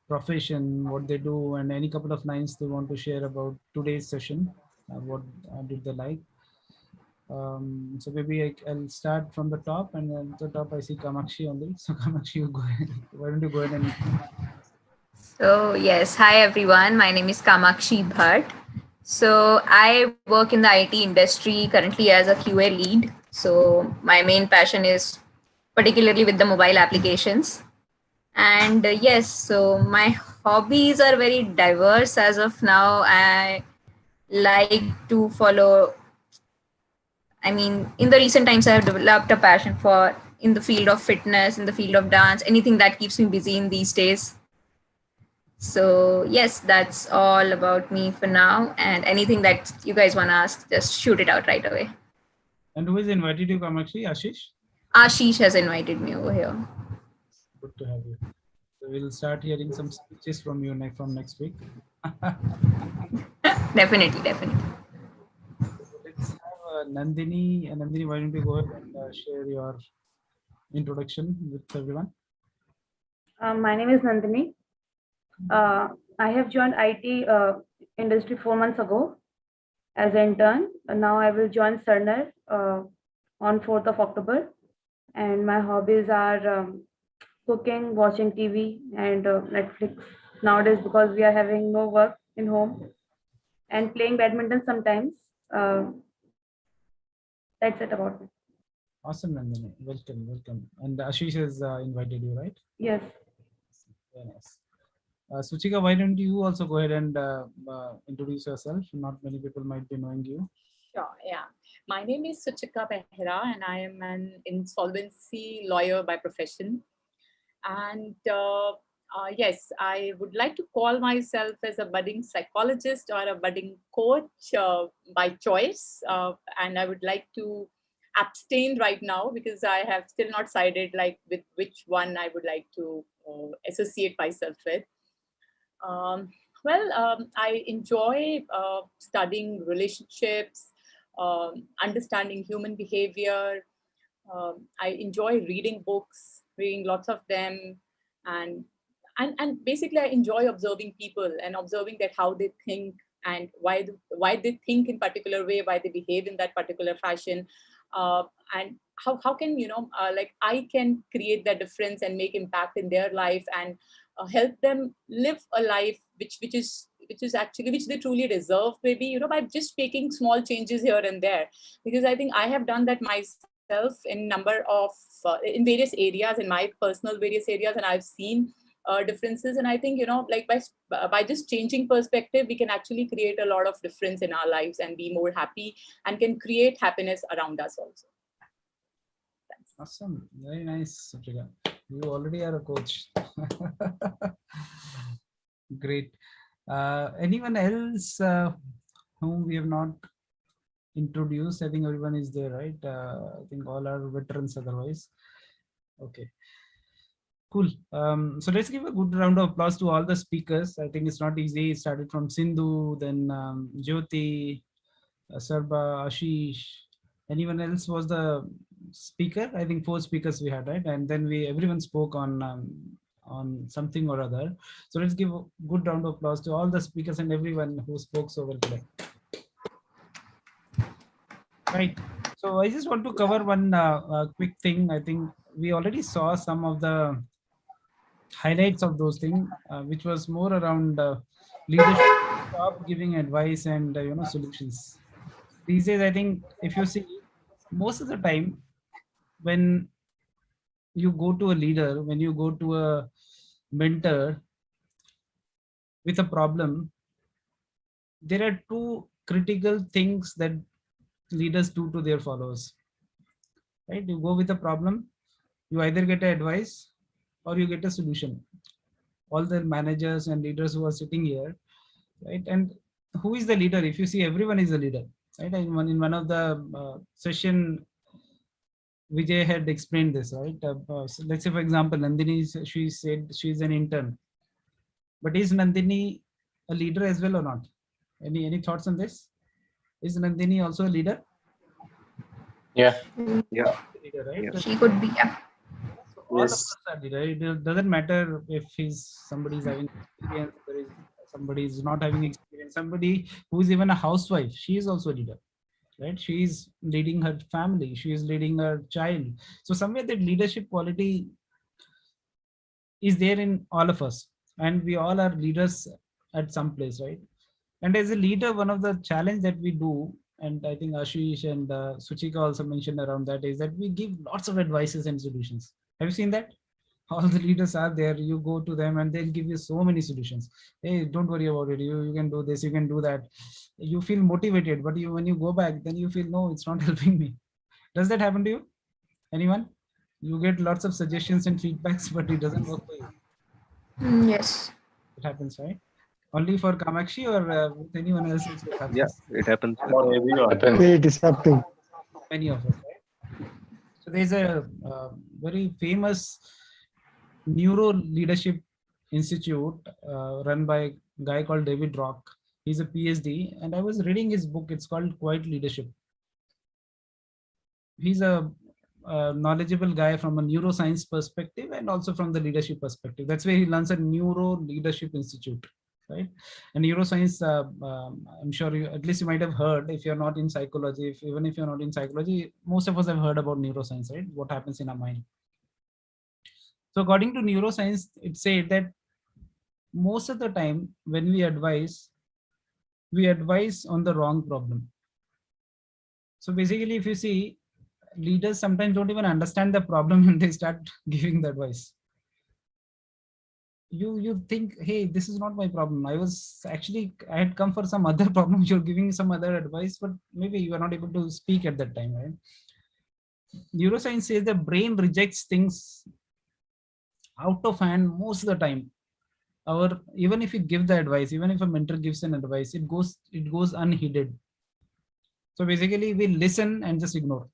profession, what they do, and any couple of lines they want to share about today's session. What did they like? So maybe I'll start from the top, and then at the top I see Kamakshi only. So Kamakshi, you go ahead. Why don't you go ahead and So, yes, hi everyone. My name is Kamakshi Bhatt. So, I work in the IT industry currently as a QA lead. So, my main passion is particularly with the mobile applications. And yes, so my hobbies are very diverse as of now. I like to follow, I mean, in the recent times, I have developed a passion for in the field of fitness, in the field of dance, anything that keeps me busy in these days. So yes, that's all about me for now. And anything that you guys want to ask, just shoot it out right away. And who has invited you, Kamakshi? Ashish? Ashish has invited me over here. Good to have you. So we'll start hearing some speeches from you from next week. Definitely. So let's have Nandini. And Nandini, why don't you go ahead and share your introduction with everyone? My name is Nandini. I have joined IT industry 4 months ago as an intern. Now I will join Cerner on 4th of October. And my hobbies are cooking, watching TV, and Netflix nowadays because we are having no work in home, and playing badminton sometimes. That's it about me. Awesome, Nandini. Welcome. And Ashish has invited you, right? Yes. Very nice. Suchika, why don't you also go ahead and introduce yourself? Not many people might be knowing you. Sure, yeah. My name is Suchika Behra, and I am an insolvency lawyer by profession. And yes, I would like to call myself as a budding psychologist or a budding coach by choice. And I would like to abstain right now because I have still not decided like with which one I would like to associate myself with. I enjoy studying relationships, understanding human behavior. I enjoy reading books, reading lots of them, and basically I enjoy observing people and observing that how they think and why they think in particular way, why they behave in that particular fashion, and how can like I can create that difference and make impact in their life and help them live a life which is actually which they truly deserve, maybe by just making small changes here and there, because I think I have done that myself in number of in various areas, in my personal various areas, and I've seen differences. And I think like by just changing perspective, we can actually create a lot of difference in our lives and be more happy and can create happiness around us also. Thanks. Awesome. Very nice, Suchika. You already are a coach. Great. Anyone else whom we have not introduced? I think everyone is there, right? I think all are veterans otherwise. Okay. Cool. So let's give a good round of applause to all the speakers. I think it's not easy. It started from Sindhu, then Jyoti, Sarba, Ashish. Anyone else was the speaker? I think 4 speakers we had, right? And then everyone spoke on something or other. So let's give a good round of applause to all the speakers and everyone who spoke so well today. Right. So I just want to cover one quick thing. I think we already saw some of the highlights of those things, which was more around leadership, stop giving advice and solutions. These days, I think if you see, most of the time when you go to a leader, when you go to a mentor with a problem, there are 2 critical things that leaders do to their followers. Right? You go with a problem, you either get advice or you get a solution. All the managers and leaders who are sitting here, right? And who is the leader? If you see, everyone is a leader, right? In one of the session, Vijay had explained this, right? So let's say, for example, Nandini, she said she's an intern, but is Nandini a leader as well or not? Any thoughts on this? Is Nandini also a leader? Yeah. Yeah. Leader, right? Yeah. She could be, yeah. So all of Yes. us are leader. It doesn't matter if somebody's having experience, somebody is not having experience, somebody who is even a housewife, she is also a leader, right? She is leading her family, she is leading her child. So somewhere that leadership quality is there in all of us, and we all are leaders at some place, right? And as a leader, one of the challenge that we do, and I think Ashish and Suchika also mentioned around that, is that we give lots of advices and solutions. Have you seen that? All the leaders are there, you go to them and they'll give you so many solutions. Hey, don't worry about it, you can do this, you can do that. You feel motivated, but when you go back, then you feel, no, it's not helping me. Does that happen to you? Anyone? You get lots of suggestions and feedbacks, but it doesn't work for you. Yes. It happens, right? Only for Kamakshi, or with anyone else also it happens? Yeah, it happens. For everyone. Happens. It is happening. Many of us, right? So there's a very famous neuro leadership institute run by a guy called David Rock. He's a PhD, and I was reading his book. It's called Quiet Leadership. He's a knowledgeable guy from a neuroscience perspective and also from the leadership perspective. That's where he learns at Neuro Leadership Institute, right? And neuroscience, I'm sure at least you might have heard, if you're not in psychology, even if you're not in psychology, most of us have heard about neuroscience, right? What happens in our mind. So according to neuroscience, it said that most of the time when we advise on the wrong problem. So basically, if you see, leaders sometimes don't even understand the problem and they start giving the advice. You think, hey, this is not my problem. I had come for some other problem. You're giving some other advice, but maybe you are not able to speak at that time, right? Neuroscience says the brain rejects things out of hand most of the time. Even if you give the advice, even if a mentor gives an advice, it goes unheeded. So basically, we listen and just ignore.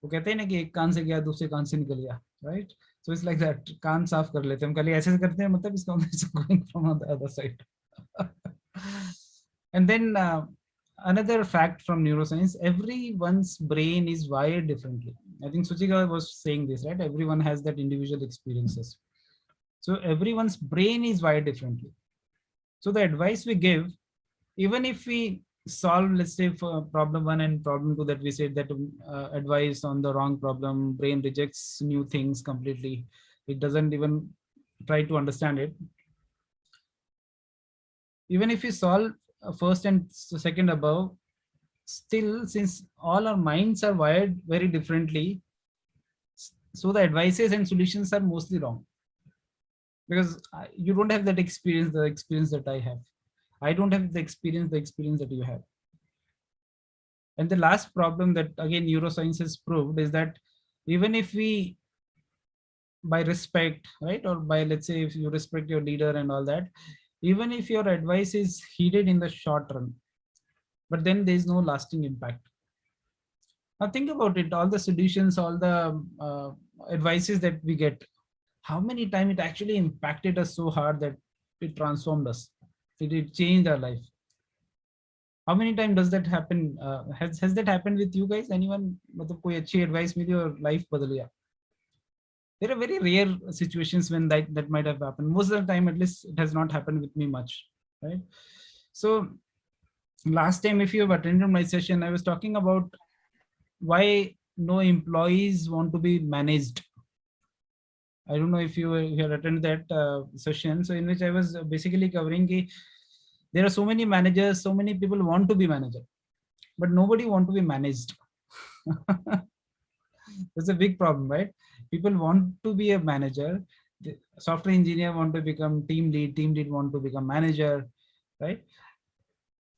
वो कहते हैं ना कि एक कान से गया दूसरे कान से निकल गया, right? So it's like that. कान साफ कर लेते हैं हम, कल ऐसे करते हैं, मतलब इसका going from on the other side. And then another fact from neuroscience, everyone's brain is wired differently. I think Suchika was saying this, right? Everyone has that individual experiences. So everyone's brain is wired differently. So the advice we give, even if we solve, let's say, for problem 1 and problem 2, that we said that advice on the wrong problem, brain rejects new things completely. It doesn't even try to understand it. Even if we solve first and second above, still, since all our minds are wired very differently, so the advices and solutions are mostly wrong. Because you don't have that experience, the experience that I have. I don't have the experience that you have. And the last problem that, again, neuroscience has proved is that even if we, by respect, right, or by, let's say, if you respect your leader and all that, even if your advice is heeded in the short run, but then there is no lasting impact. Now think about it, all the solutions, all the advices that we get, how many times it actually impacted us so hard that it transformed us, it changed our life. How many times does that happen? Has that happened with you guys? Anyone? मतलब कोई अच्छी advice मिली और life बदल गया? There are very rare situations when that might have happened. Most of the time, at least, it has not happened with me much, right? So last time, if you have attended my session, I was talking about why no employees want to be managed. I don't know if you had attended that session. So in which I was basically covering there are so many managers, so many people want to be manager, but nobody want to be managed. That's a big problem, right? People want to be a manager. The software engineer want to become team lead want to become manager, right?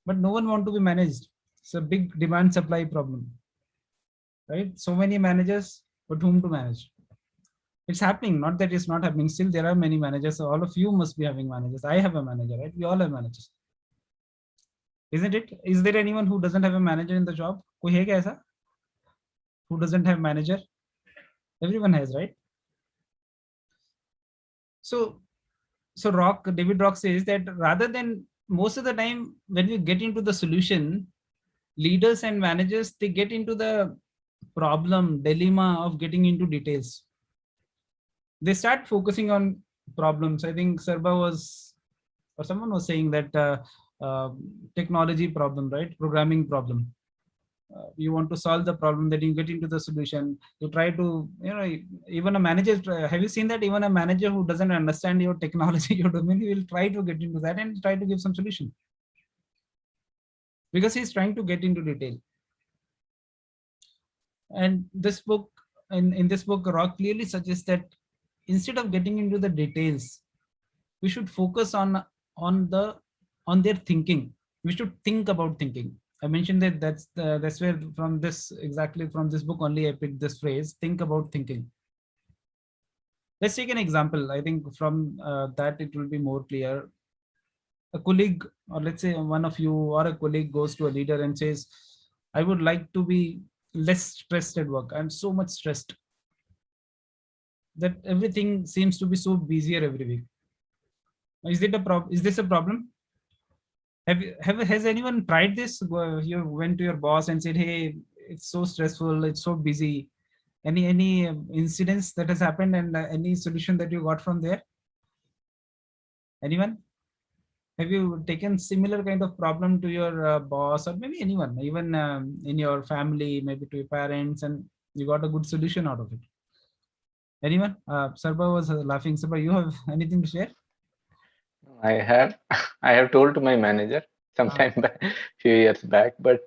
But no one want to be managed. It's a big demand supply problem, right? So many managers, but whom to manage? It's happening, not that it's not happening. Still, there are many managers. So all of you must be having managers. I have a manager, right? We all have managers. Isn't it? Is there anyone who doesn't have a manager in the job? कोई है क्या ऐसा? Who doesn't have manager? Everyone has, right? So David Rock says that rather than, most of the time when we get into the solution, leaders and managers, they get into the problem dilemma of getting into details. They start focusing on problems. I think Sarba was, or someone was saying that technology problem, right? Programming problem. You want to solve the problem, then you get into the solution. You try to, even a manager, have you seen that even a manager who doesn't understand your technology, your domain, he will try to get into that and try to give some solution, because he's trying to get into detail. And this book, in this book, Rock clearly suggests that instead of getting into the details, we should focus on their thinking. We should think about thinking. I mentioned that that's where from this book only I picked this phrase, think about thinking. Let's take an example. I think from that it will be more clear. A colleague, or let's say one of you or a colleague, goes to a leader and says, I would like to be less stressed at work. I'm so much stressed that everything seems to be so busier every week. Is this a problem? Has anyone tried this? You went to your boss and said, hey, it's so stressful, it's so busy. Any incidents that has happened, and any solution that you got from there? Anyone? Have you taken similar kind of problem to your boss, or maybe anyone, even in your family, maybe to your parents, and you got a good solution out of it? Anyone? Sarba was laughing. Sarba, you have anything to share? I have told to my manager sometime back, few years back, but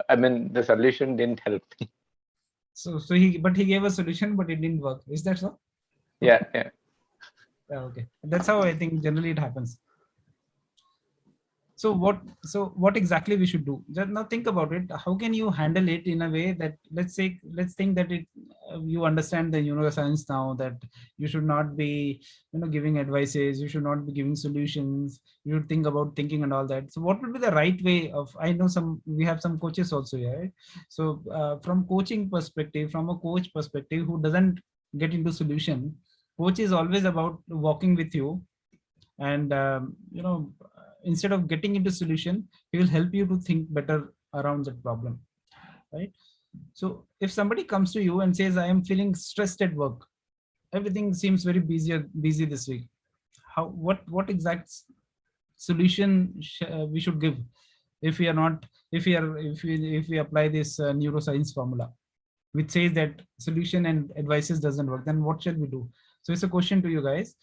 I mean the solution didn't help me. So he gave a solution, but it didn't work. Is that so? Yeah. Okay, that's how I think generally it happens. So what exactly we should do? Just now think about it. How can you handle it in a way that, let's think that you understand the neuroscience now, that you should not be giving advices, you should not be giving solutions, you should think about thinking and all that. So what would be the right way of, I know we have some coaches also here, right? So from coaching perspective, from a coach perspective who doesn't get into solution, coach is always about walking with you, and instead of getting into solution, he will help you to think better around that problem, right? So if somebody comes to you and says, I am feeling stressed at work, everything seems very busy this week, what exact solution we should give if we apply this neuroscience formula, which says that solution and advices doesn't work? Then what shall we do? So it's a question to you guys.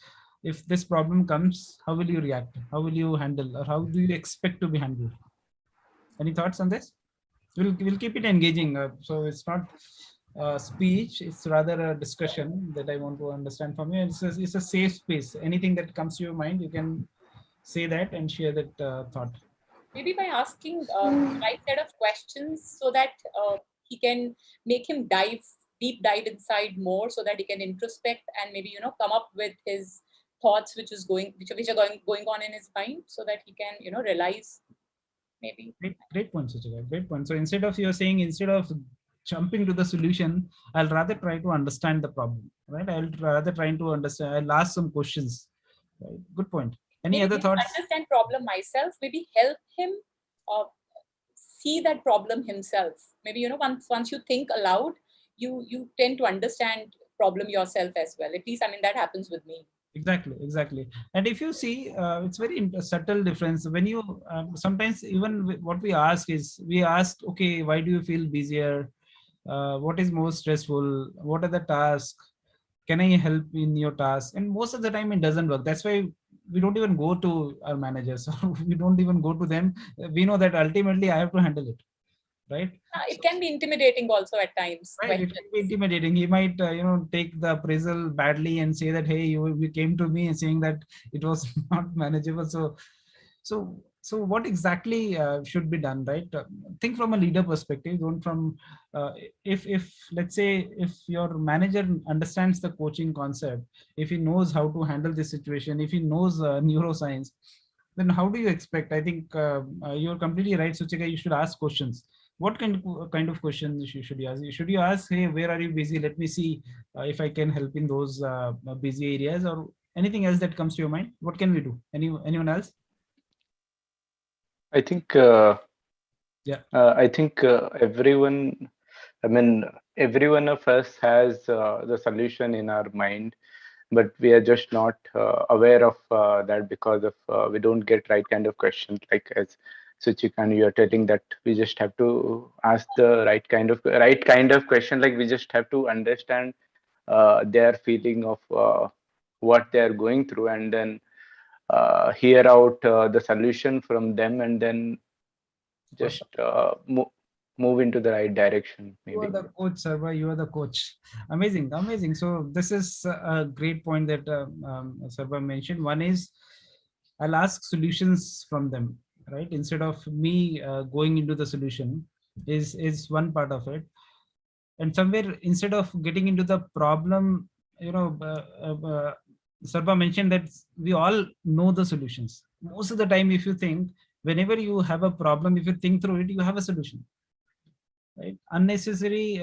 If this problem comes, how will you react? How will you handle, or how do you expect to be handled? Any thoughts on this? We'll keep it engaging. So it's not speech, it's rather a discussion that I want to understand from you. It's a safe space. Anything that comes to your mind, you can say that and share that thought. Maybe by asking the right set of questions, so that he can make him deep dive inside more, so that he can introspect and maybe come up with his thoughts which are going on in his mind, so that he can realize. Maybe great point, Suchika. Great point. So instead of jumping to the solution, I'll rather try to understand the problem, right? I'll rather try to understand, I'll ask some questions, right? Good point. Any other thoughts? Understand problem myself, maybe help him see that problem himself. Maybe once you think aloud, you tend to understand problem yourself as well. At least that happens with me. Exactly. And if you see, it's very subtle difference when you sometimes, even what we ask, okay, why do you feel busier? What is most stressful? What are the tasks? Can I help in your task? And most of the time it doesn't work. That's why we don't even go to our managers. We don't even go to them. We know that ultimately I have to handle it, right? It can be intimidating also at times. Right, it can be intimidating. He might take the appraisal badly and say that, hey, you came to me saying that it was not manageable. So what exactly should be done, right? Think from a leader perspective. Don't from if let's say if your manager understands the coaching concept, if he knows how to handle this situation, if he knows neuroscience, then how do you expect? I think you're completely right, Suchika. You should ask questions. What kind of questions should you ask? Should you ask, hey, where are you busy? Let me see if I can help in those busy areas, or anything else that comes to your mind. What can we do? Anyone else? I think Yeah. I think everyone, I mean, every one of us has the solution in our mind, but we are just not aware of that because of we don't get right kind of questions. Like as Suchikan, you are telling that we just have to ask the right kind of question. Like we just have to understand their feeling of what they are going through, and then hear out the solution from them, and then just move into the right direction, You are maybe. the coach, Sarva. You are the coach. Amazing, amazing. So this is a great point that Sarva mentioned. One is I'll ask solutions from them, right? Instead of me going into the solution, is one part of it. And somewhere instead of getting into the problem, Sarva mentioned that we all know the solutions. Most of the time, if you think, whenever you have a problem, if you think through it, you have a solution. Right? Unnecessary,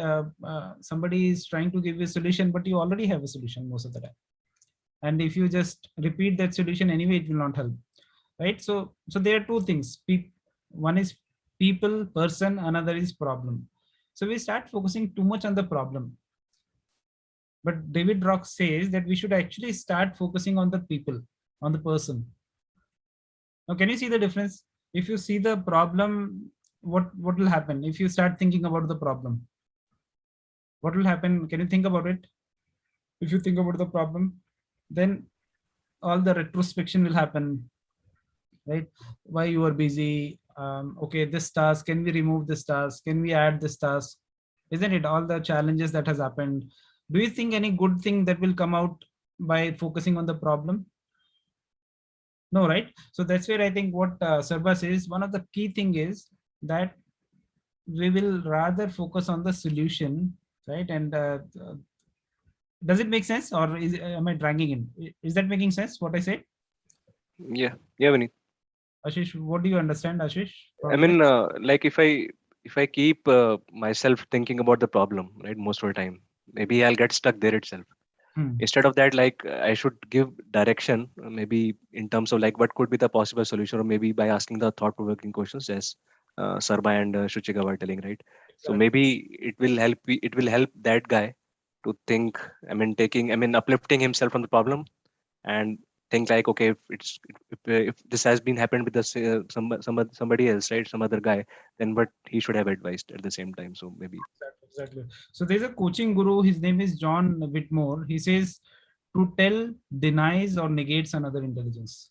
somebody is trying to give you a solution, but you already have a solution most of the time. And if you just repeat that solution anyway, it will not help. Right? So there are two things. One is people, person, another is problem. So we start focusing too much on the problem. But David Rock says that we should actually start focusing on the people, on the person. Now, can you see the difference? If you see the problem, what will happen? If you start thinking about the problem, what will happen? Can you think about it? If you think about the problem, then all the retrospection will happen, right? Why you are busy? Okay, this task, can we remove this task? Can we add this task? Isn't it all the challenges that has happened? Do you think any good thing that will come out by focusing on the problem? No, right? So that's where I think what Sarba says, one of the key thing is that we will rather focus on the solution, right? And does it make sense, or am I dragging in? Is that making sense, what I said? Yeah, Vinit. Ashish, what do you understand, Ashish? I mean, like if I keep myself thinking about the problem, right, most of the time, maybe I'll get stuck there itself. Instead of that, like I should give direction, maybe in terms of like what could be the possible solution, or maybe by asking the thought-provoking questions, as Sarba and Shuchika were telling, right? So maybe it will help. It will help that guy to think. I mean, uplifting himself from the problem, and think like, okay, if this has been happened with somebody else, right, some other guy, then what he should have advised at the same time. So maybe exactly. So there's a coaching guru, his name is John Whitmore. He says to tell denies or negates another intelligence,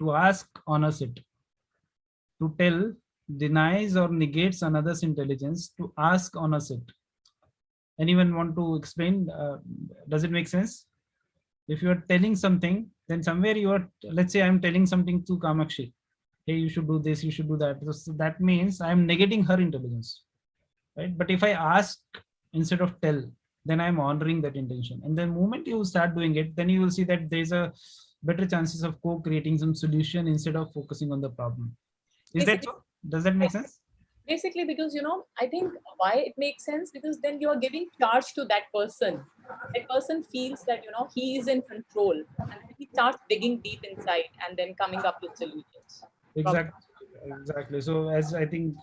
to ask honors it. To tell denies or negates another's intelligence, to ask honors it. Anyone want to explain? Does it make sense? If you are telling something, then somewhere you are, let's say I'm telling something to Kamakshi, hey, you should do this, you should do that. So that means I'm negating her intelligence, right? But if I ask instead of tell, then I'm honoring that intention. And the moment you start doing it, then you will see that there's a better chances of co-creating some solution instead of focusing on the problem. Is that so? Does that make sense? Basically, because I think why it makes sense, because then you are giving charge to that person. That person feels that he is in control, and then he starts digging deep inside and then coming up with solutions. Exactly. So as I think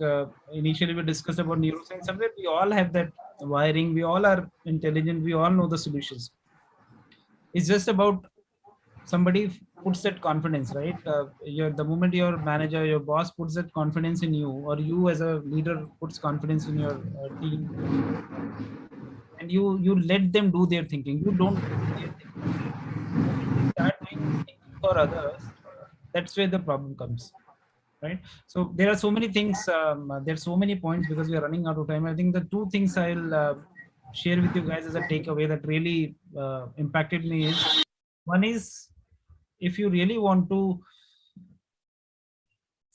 initially we discussed about neuroscience, somewhere we all have that wiring. We all are intelligent. We all know the solutions. It's just about somebody puts that confidence, right? The moment your manager, your boss puts that confidence in you, or you as a leader puts confidence in your team, and you let them do their thinking. You don't do their thinking. The moment you start doing thinking for others, that's where the problem comes, right? So there are so many things. There are so many points because we are running out of time. I think the two things I'll share with you guys as a takeaway that really impacted me is, one is, if you really want to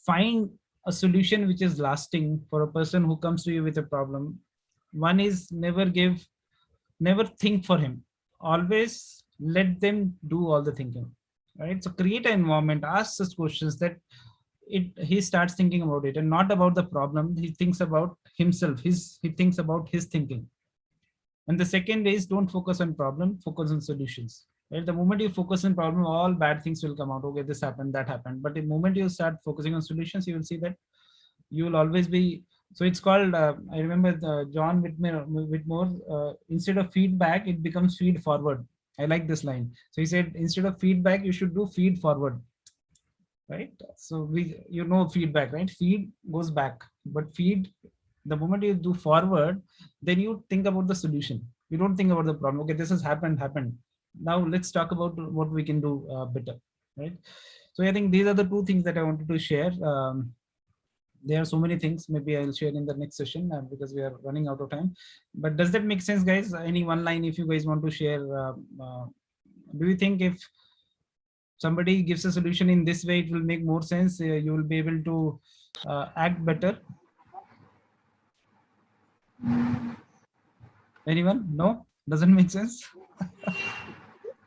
find a solution which is lasting for a person who comes to you with a problem, one is never think for him. Always let them do all the thinking. right? So create an environment, ask such questions that he starts thinking about it and not about the problem. He thinks about himself. He thinks about his thinking. And the second is, don't focus on problem, focus on solutions. Right? The moment you focus on problem, all bad things will come out. Okay, this happened, that happened. But the moment you start focusing on solutions, you will see that you will always be. So it's called, I remember John Whitmore, instead of feedback, it becomes feed forward. I like this line. So he said, instead of feedback, you should do feed forward. Right? So feedback, right? Feed goes back, but feed, the moment you do forward, then you think about the solution. You don't think about the problem. Okay, this has happened. Now let's talk about what we can do better, right? So I think these are the two things that I wanted to share. There are so many things. Maybe I'll share in the next session because we are running out of time. But does that make sense, guys? Any one line if you guys want to share? Do you think if somebody gives a solution in this way, it will make more sense? You will be able to act better. Anyone? No? Doesn't make sense?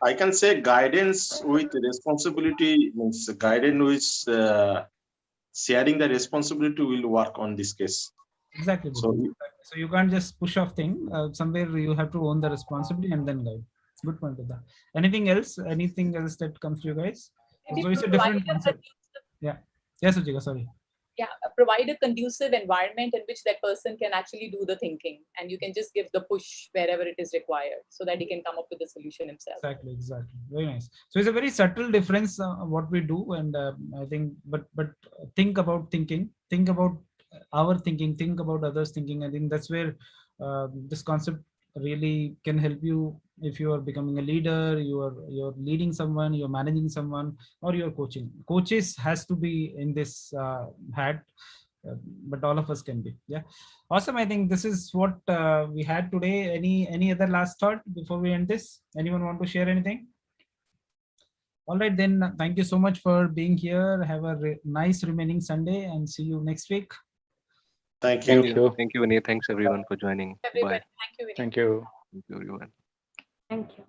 I can say guidance with responsibility means guidance with sharing the responsibility will work on this case. Exactly. So you can't just push off thing. Somewhere you have to own the responsibility and then guide. Good point with that. Anything else? Anything else that comes to you guys? So it's a different concept. Yeah. Yes, Ujika, sorry. Yeah, provide a conducive environment in which that person can actually do the thinking, and you can just give the push wherever it is required so that he can come up with the solution himself. Exactly. Very nice. So it's a very subtle difference what we do, and I think, but think about thinking, think about our thinking, think about others thinking. I think that's where this concept really can help you if you are becoming a leader, you're leading someone, you're managing someone, or you're coaching. Coaches has to be in this hat, but all of us can be. Yeah, awesome. I think this is what we had today. Any other last thought before we end this? Anyone want to share anything? All right, then thank you so much for being here. Have a nice remaining Sunday and see you next week. Thank you. Thank you, Vinit. Thanks everyone for joining. Everybody, Bye. thank you, Vinit. Thank you. Thank you, everyone. Thank you.